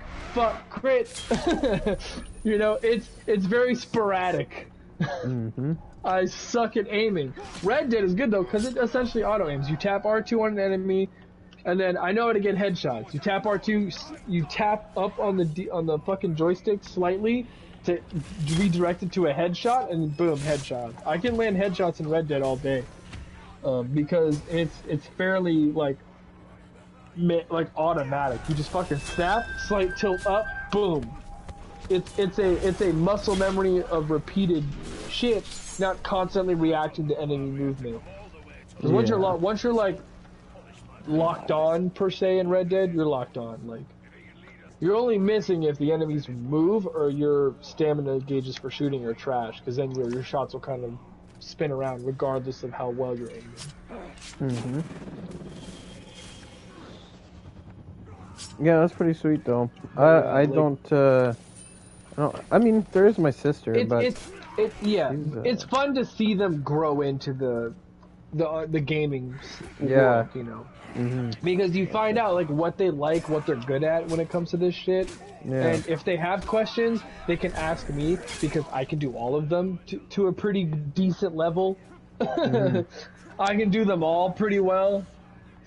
crit. You know, it's very sporadic. I suck at aiming. Red Dead is good though, because it essentially auto aims. You tap R2 on an enemy, and then I know how to get headshots. You tap R2, you tap up on the fucking joystick slightly to redirect it to a headshot, and boom, headshot. I can land headshots in Red Dead all day, because it's fairly like automatic. You just fucking snap, slight tilt up, boom. It's a muscle memory of repeated shit, not constantly reacting to enemy movement. Because once you're like locked on per se in Red Dead, you're locked on. Like, you're only missing if the enemies move or your stamina gauges for shooting are trash, because then your shots will kind of spin around regardless of how well you're aiming. Yeah, that's pretty sweet though. I mean, there is my sister, it's fun to see them grow into the gaming world, you know. Because you find out like what they like, what they're good at when it comes to this shit. And if they have questions, they can ask me, because I can do all of them to a pretty decent level. I can do them all pretty well.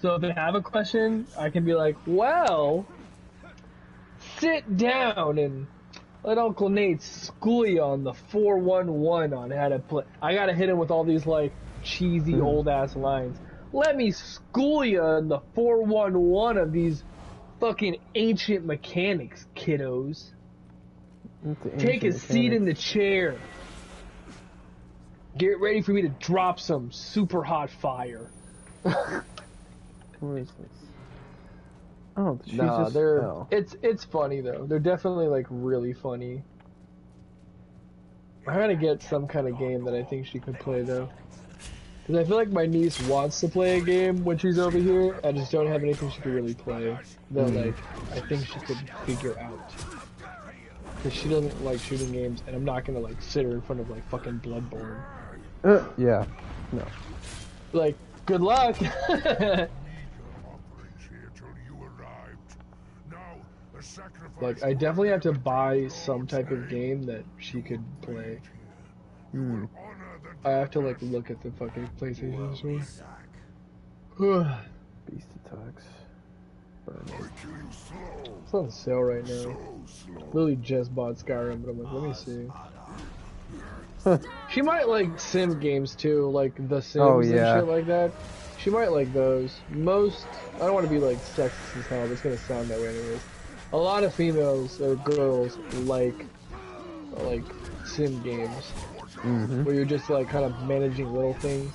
So if they have a question, I can be like, well, sit down and let Uncle Nate school you on the 411 on how to play. I gotta hit him with all these like cheesy old ass lines. Let me school you on the 411 of these fucking ancient mechanics, kiddos. Take a seat in the chair. Get ready for me to drop some super hot fire. What is this? Oh, it's funny though. They're definitely like really funny. I gotta get some kind of game that I think she could play though. Because I feel like my niece wants to play a game when she's over here. I just don't have anything she could really play that like I think she could figure out. Because she doesn't like shooting games, and I'm not gonna like sit her in front of like fucking Bloodborne. Yeah. No. Like, good luck. Like, I definitely have to buy some type of game that she could play. I have to like look at the fucking PlayStation store. Beast attacks. It's on sale right now. Literally just bought Skyrim, but I'm like, let me see. She might like sim games too, like The Sims and shit like that. She might like those. I don't want to be like sexist as hell, but it's gonna sound that way anyways. A lot of females or girls like sim games where you're just like kind of managing little things.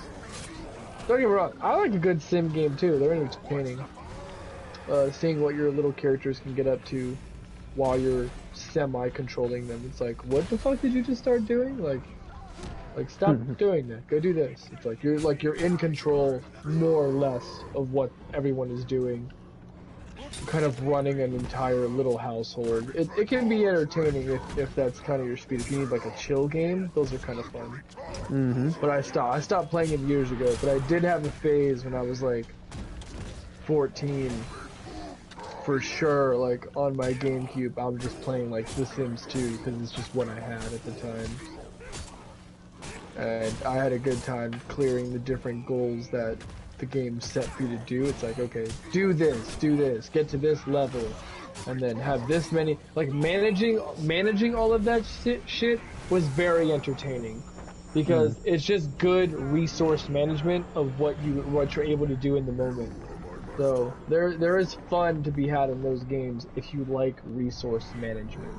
Don't get me wrong, I like a good sim game too. They're entertaining. Seeing what your little characters can get up to while you're semi-controlling them. It's like, what the fuck did you just start doing? Like stop doing that. Go do this. It's like you're in control more or less of what everyone is doing. Kind of running an entire little household. It can be entertaining if that's kind of your speed. If you need like a chill game, those are kind of fun. But I stopped playing them years ago. But I did have a phase when I was like 14, for sure. Like on my GameCube, I was just playing like The Sims 2 because it's just what I had at the time. And I had a good time clearing the different goals that the game set for you to do. It's like, okay, do this, get to this level, and then have this many. Like managing all of that shit was very entertaining because it's just good resource management of what you're able to do in the moment. So there is fun to be had in those games if you like resource management.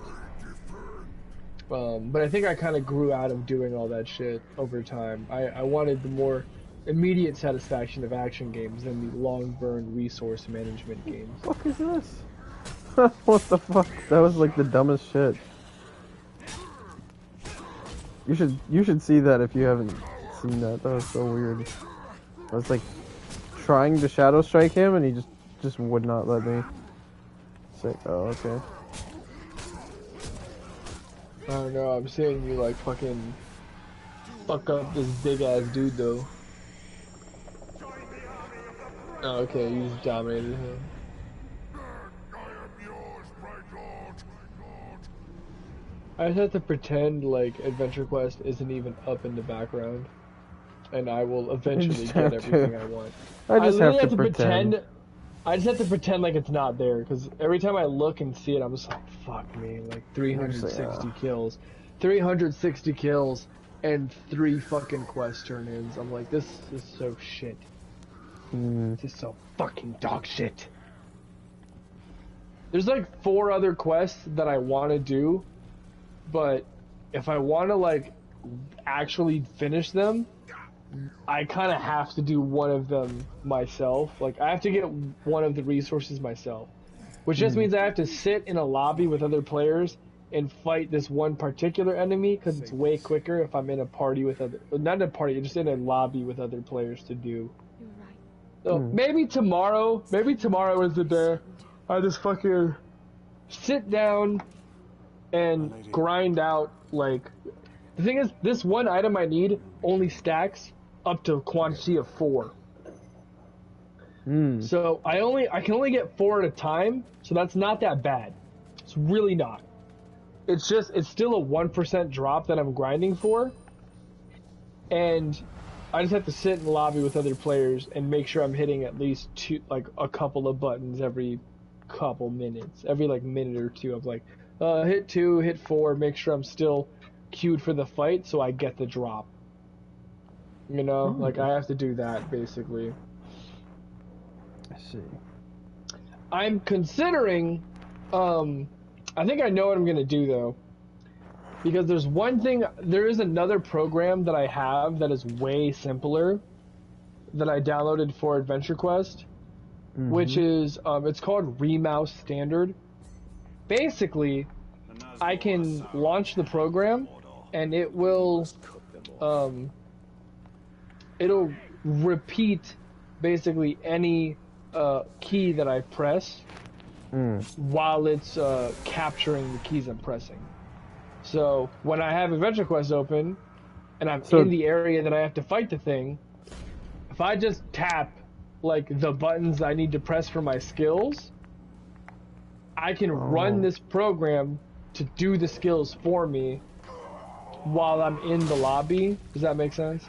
But I think I kind of grew out of doing all that shit over time. I wanted the more immediate satisfaction of action games than the long burn resource management games. What the fuck is this? What the fuck? That was like the dumbest shit. You should see that if you haven't seen that. That was so weird. I was like trying to shadow strike him and he just would not let me. It's like, oh, okay. I don't know, I'm seeing you like fucking fuck up this big ass dude though. Oh, okay, you just dominated him. I just have to pretend like Adventure Quest isn't even up in the background, and I will eventually get everything I want. I just have to pretend. I just have to pretend like it's not there, because every time I look and see it, I'm just like, fuck me, like 360 kills. 360 kills and 3 fucking quest turn-ins. I'm like, this is so shit. This is so fucking dog shit. There's like 4 other quests that I want to do, but if I want to like actually finish them, I kind of have to do one of them myself. Like, I have to get one of the resources myself. Which just means I have to sit in a lobby with other players and fight this one particular enemy, because it's way quicker if I'm in a party with other... Not in a party, just in a lobby with other players to do. So, maybe tomorrow is the day I just fucking sit down and grind out, like... The thing is, this one item I need only stacks up to a quantity of 4. So I can only get 4 at a time, so that's not that bad. It's really not. It's still a 1% drop that I'm grinding for, and I just have to sit in the lobby with other players and make sure I'm hitting at least a couple of buttons every couple minutes, every like minute or two of like, hit 2, hit 4, make sure I'm still queued for the fight so I get the drop. You know, like I have to do that basically. I see. I'm considering, I think I know what I'm gonna do though. Because there is another program that I have that is way simpler that I downloaded for Adventure Quest, which is, it's called Remouse Standard. Basically, I can launch the program and it will, it'll repeat basically any key that I press while it's capturing the keys I'm pressing. So when I have Adventure Quest open and I'm in the area that I have to fight the thing, if I just tap like the buttons I need to press for my skills, I can run this program to do the skills for me while I'm in the lobby. Does that make sense?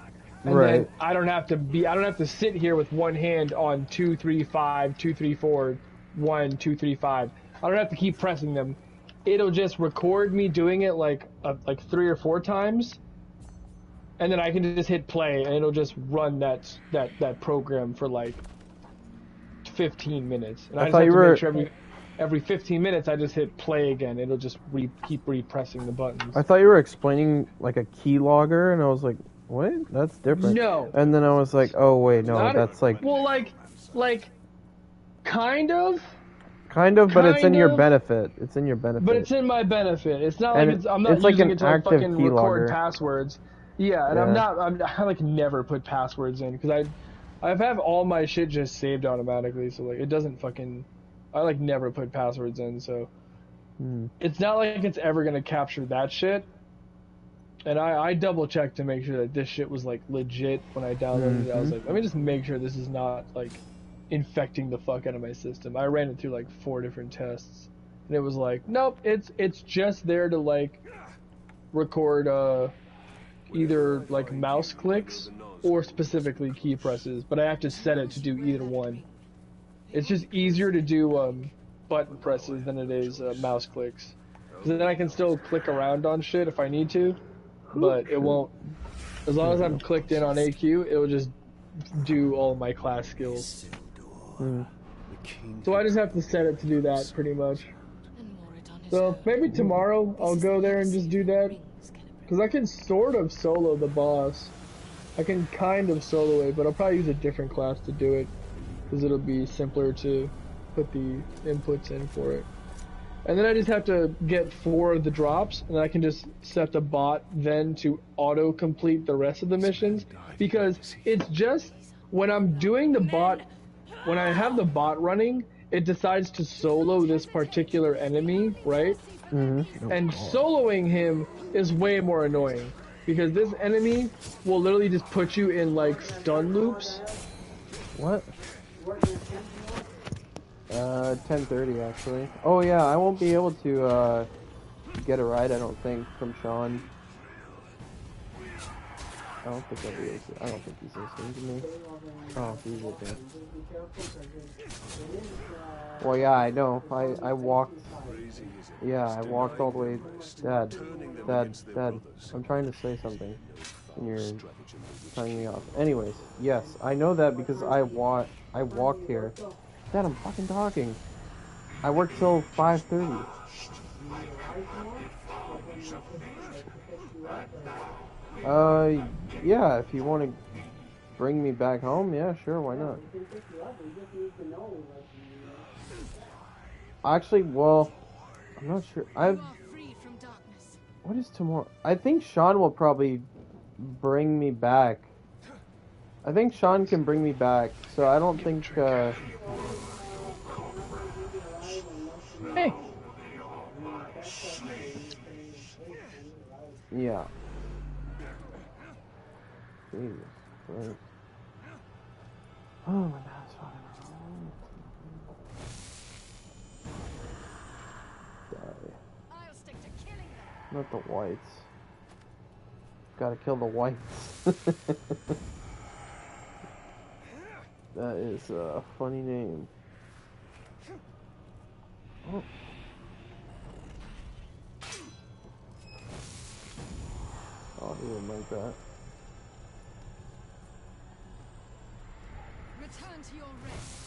And then I don't have to sit here with one hand on 2, 3, 5, 2, 3, 4, 1, 2, 3, 5. I don't have to keep pressing them. It'll just record me doing it like 3 or 4 times, and then I can just hit play and it'll just run that program for like 15 minutes. And I just have to make sure every 15 minutes I just hit play again. It'll just keep repressing the buttons. I thought you were explaining like a keylogger, and I was like, what? That's different. No. And then I was like, oh wait, no, Not that's like. Well, like, kind of. Kind of, but it's in your Kind of. benefit. It's in your benefit. But it's in my benefit. It's not And like I'm not it's like using an it to like active fucking record keylogger. passwords. Yeah, and Yeah. I like never put passwords in because I've have all my shit just saved automatically, so like it doesn't fucking. I like never put passwords in, so it's not like it's ever gonna capture that shit. And I double checked to make sure that this shit was like legit when I downloaded it. I was like, let me just make sure this is not like infecting the fuck out of my system. I ran it through like 4 different tests, and it was like, nope, it's just there to like record either like mouse clicks or specifically key presses, but I have to set it to do either one. It's just easier to do button presses than it is mouse clicks, because then I can still click around on shit if I need to, but it won't. As long as I'm clicked in on AQ, it will just do all my class skills. So I just have to set it to do that pretty much. So maybe tomorrow I'll go there and just do that, because I can sort of solo the boss. I can kind of solo it, but I'll probably use a different class to do it, because it'll be simpler to put the inputs in for it. And then I just have to get 4 of the drops, and I can just set the bot then to auto-complete the rest of the missions, because it's just when I'm doing the bot, when I have the bot running, it decides to solo this particular enemy, right? And soloing him is way more annoying, because this enemy will literally just put you in like stun loops. What? 10:30 actually. Oh yeah, I won't be able to get a ride, I don't think, from Sean. I don't think I'll be able to. I don't think he's listening to me. Oh, he's okay. Well, yeah, I know. I walked. Yeah, I walked all the way. Dad. I'm trying to say something, and you're cutting me off. Anyways, yes, I know that because I walked here. Dad, I'm fucking talking. I worked till 5:30. Yeah, if you want to bring me back home, yeah, sure, why not? Actually, well, I'm not sure. What is tomorrow? I think Sean will probably bring me back. I think Sean can bring me back, so I don't think, Hey! Yeah. Jesus Christ. Oh my God, it's fucking die. I'll stick to killing them. Not the whites. Gotta kill the whites. That is a funny name. Oh. Oh, he didn't like that. Return to your rest.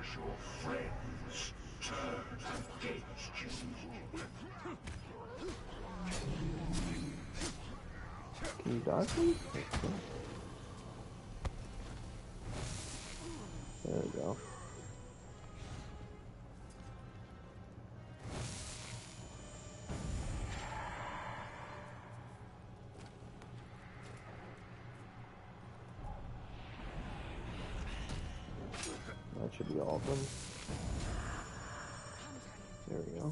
As your friends turn against you. Can you dodge him? There we go. That should be all of them. There we go.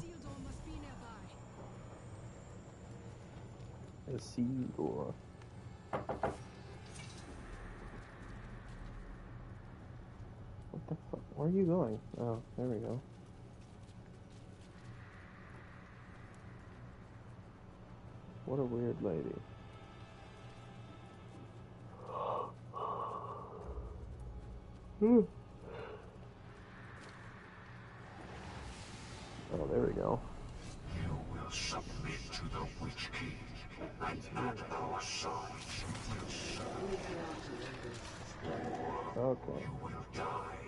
A sea door. What the fuck? Where are you going? Oh, there we go. What a weird lady. Oh, there we go. You will submit to the Witch King, and at our side you will serve. Okay. You will die,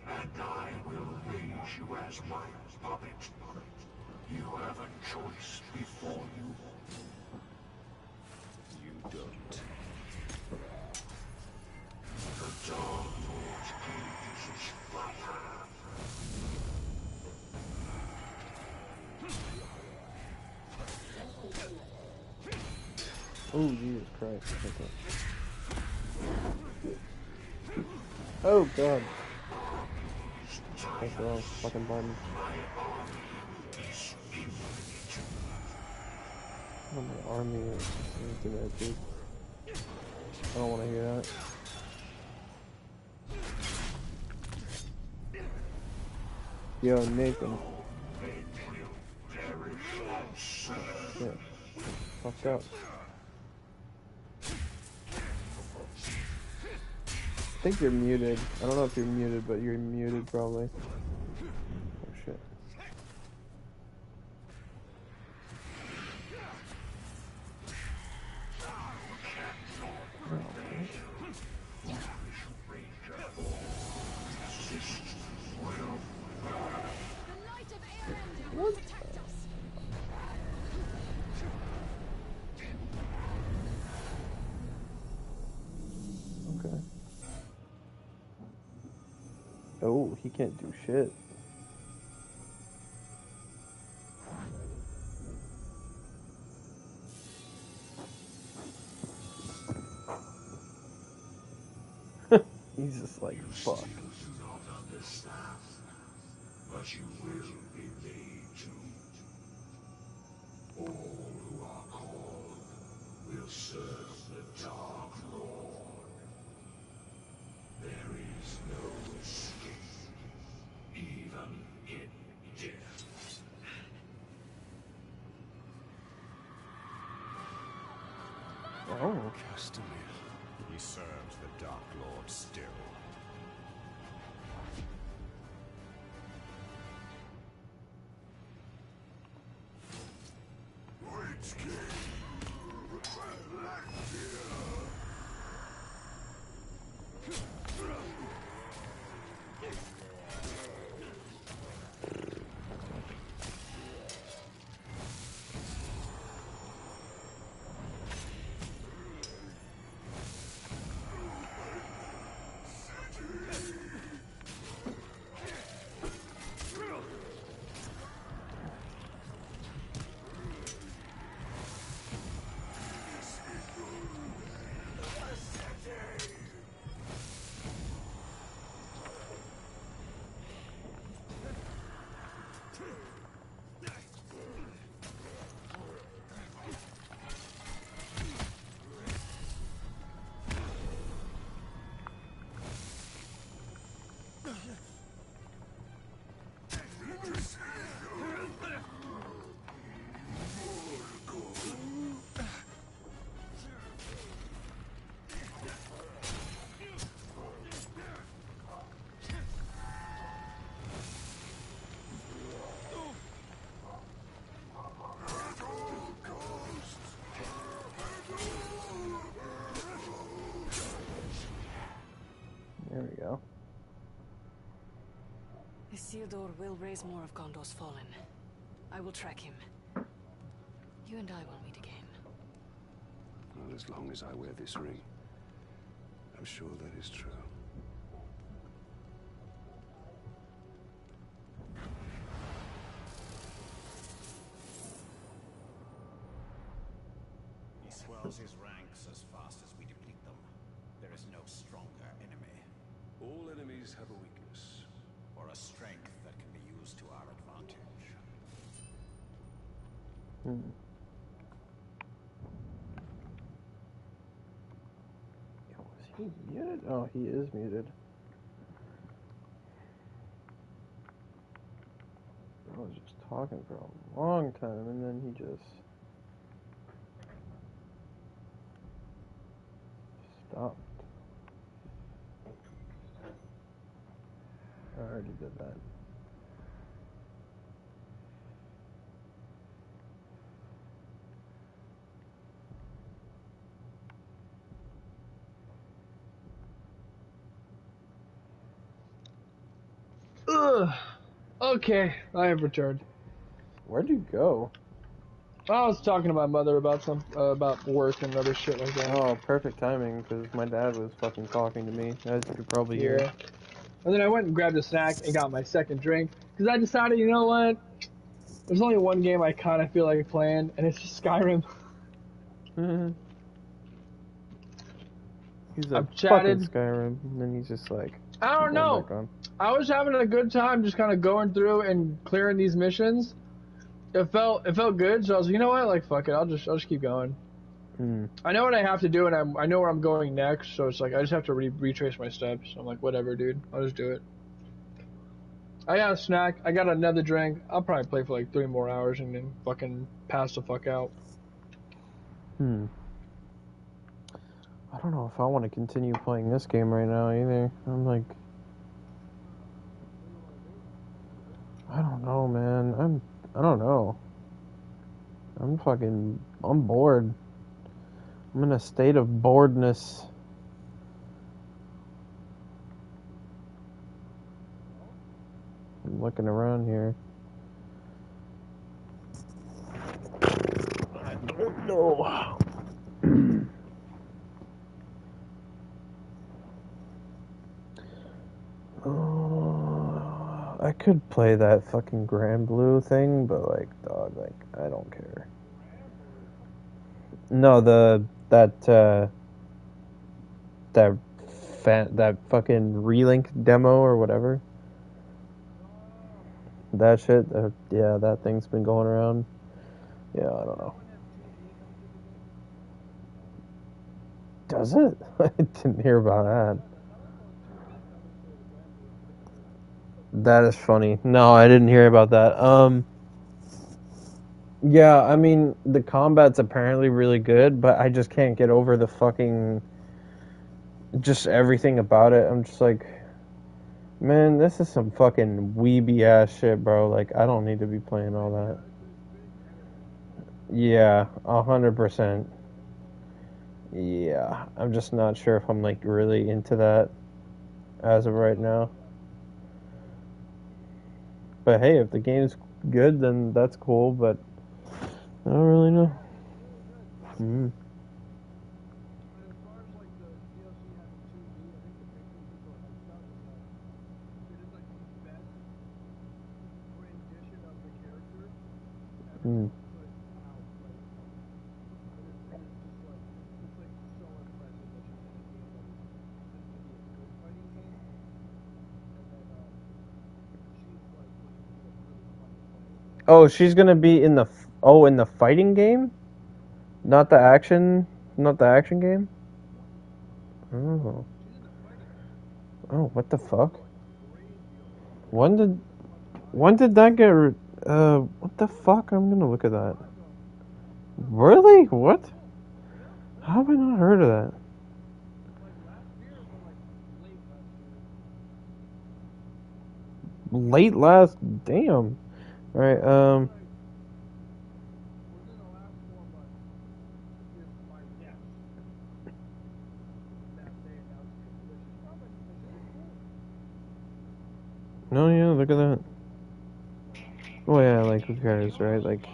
and I will raise you as my puppet. You have a choice before you. You don't. The Dark Lord's cage is fire. Oh, Jesus Christ. Okay. Oh, God. That's the wrong fucking button. Oh, my army is intimate, dude. I don't want to hear that. Yo, Nathan. Shit. Fucked up. I think you're muted. I don't know if you're muted, but you're muted probably. Oh shit. The light of Aerendir will protect us. Okay. Oh, he can't do shit. He's just like, fuck. You do not understand, but you will be made to. All who are called will serve the Dark Lord. There is no escape, even in death. Oh. Castamere. He serves the Dark Lord still. There we go. Isildur will raise more of Gondor's fallen. I will track him. You and I will meet again. Well, as long as I wear this ring, I'm sure that is true. He swells his ranks as fast as we deplete them. There is no stronger enemy, All enemies have a weakness. or a strength that can be used to our advantage. Hmm. Yo, is he muted? Oh, he is muted. I was just talking for a long time and then he just stopped. I already did that. Okay, I have returned. Where'd you go? I was talking to my mother about about work and other shit like that. Oh, perfect timing, because my dad was fucking talking to me, as you could probably hear. Yeah. And then I went and grabbed a snack and got my second drink because I decided, you know what? There's only one game I kind of feel like playing, and it's just Skyrim. He's like, I've fucking chatted. Skyrim, and then he's just like, I I'm don't going know. back on. I was having a good time just kind of going through and clearing these missions. It felt good, so I was like, you know what? Like, fuck it. I'll just keep going. I know what I have to do, and I know where I'm going next. So it's like I just have to retrace my steps. I'm like, whatever, dude. I'll just do it. I got a snack. I got another drink. I'll probably play for like 3 more hours and then fucking pass the fuck out. I don't know if I want to continue playing this game right now either. I'm like, I don't know, man. I don't know. I'm bored. I'm in a state of boredness. I'm looking around here. I don't know. I could play that fucking Grand Blue thing, but like, dog, like, I don't care. No, that fucking relink demo or whatever. That shit, yeah, that thing's been going around. Yeah, I don't know. Does it? I didn't hear about that. That is funny. No, I didn't hear about that. Yeah, I mean, the combat's apparently really good, but I just can't get over the fucking just everything about it. I'm just like, man, this is some fucking weeby ass shit, bro. Like, I don't need to be playing all that. Yeah, 100%. Yeah, I'm just not sure if I'm like really into that as of right now. But hey, if the game's good, then that's cool. But I don't really know. Oh, she's gonna be in the in the fighting game, not the action game. Oh, oh, what the fuck? When did that get? What the fuck? I'm gonna look at that. Really? What? How have I not heard of that? Late last, damn. All right. No, yeah, look at that. Oh yeah, like who cares, right? Like.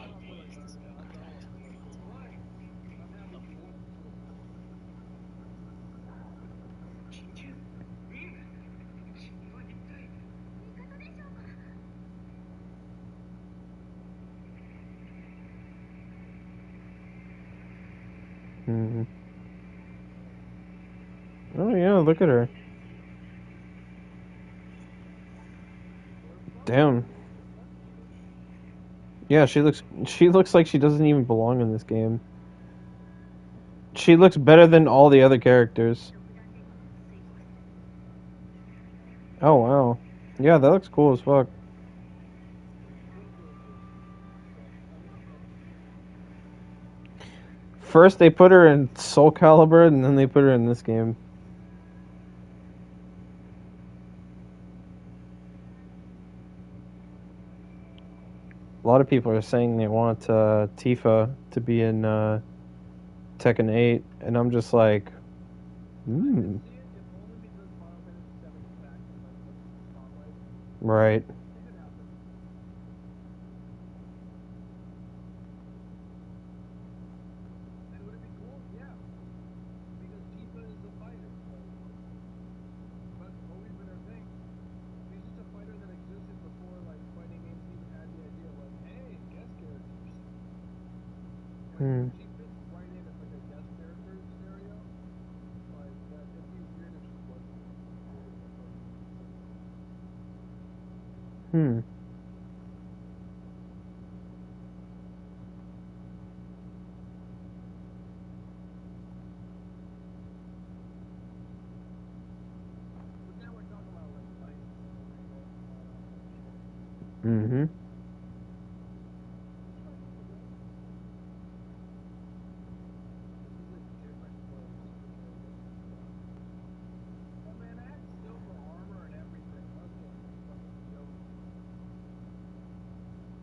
Oh yeah, look at her. Damn. Yeah, she looks like she doesn't even belong in this game. She looks better than all the other characters. Oh wow. Yeah, that looks cool as fuck. First they put her in Soul Calibur and then they put her in this game. A lot of people are saying they want Tifa to be in Tekken 8, and I'm just like, Right. And would it be cool? Yeah. Because Tifa is a fighter. That's always been her thing. She's just a fighter that existed before like fighting games even had the idea of like, hey, guest characters. Like Hmm. she fits right in as like a guest character scenario. Like that it'd be weird if she wasn't included in a fighting game. Hmm. But now we're talking about like licensing agreements and all that kind of shit. Mm-hmm. This is a different place for me to get this stuff. Oh man, I had silver armor and everything. I was getting fucking yoked.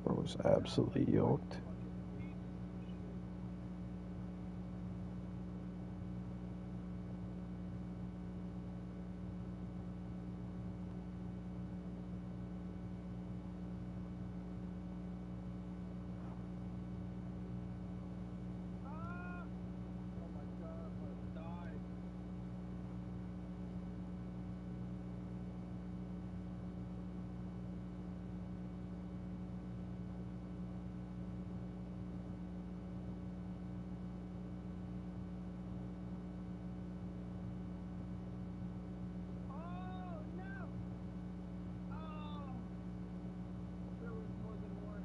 Bro was Now I'm absolutely like yoked. fucking wages and shit. Ah! Oh my god, I'm gonna die. Oh no! Oh! There was more than one.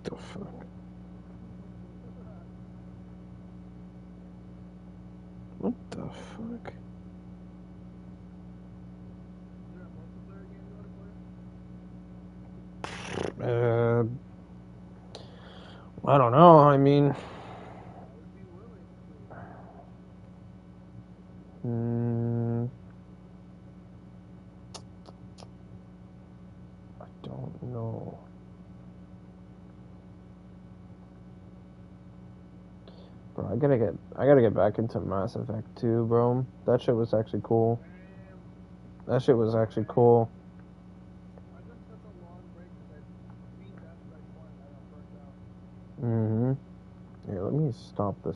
The fuck? What the fuck? Is there a multiplayer game you want to play? I don't know. I mean, I would be willing to. mm, I don't know. Bro, I gotta get back into Mass Effect 2, bro. That shit was actually cool. Damn. That shit was actually cool. I took such a long break because I beat Mass Effect 1 and I got burnt out. Mm-hmm. Here, let me stop this.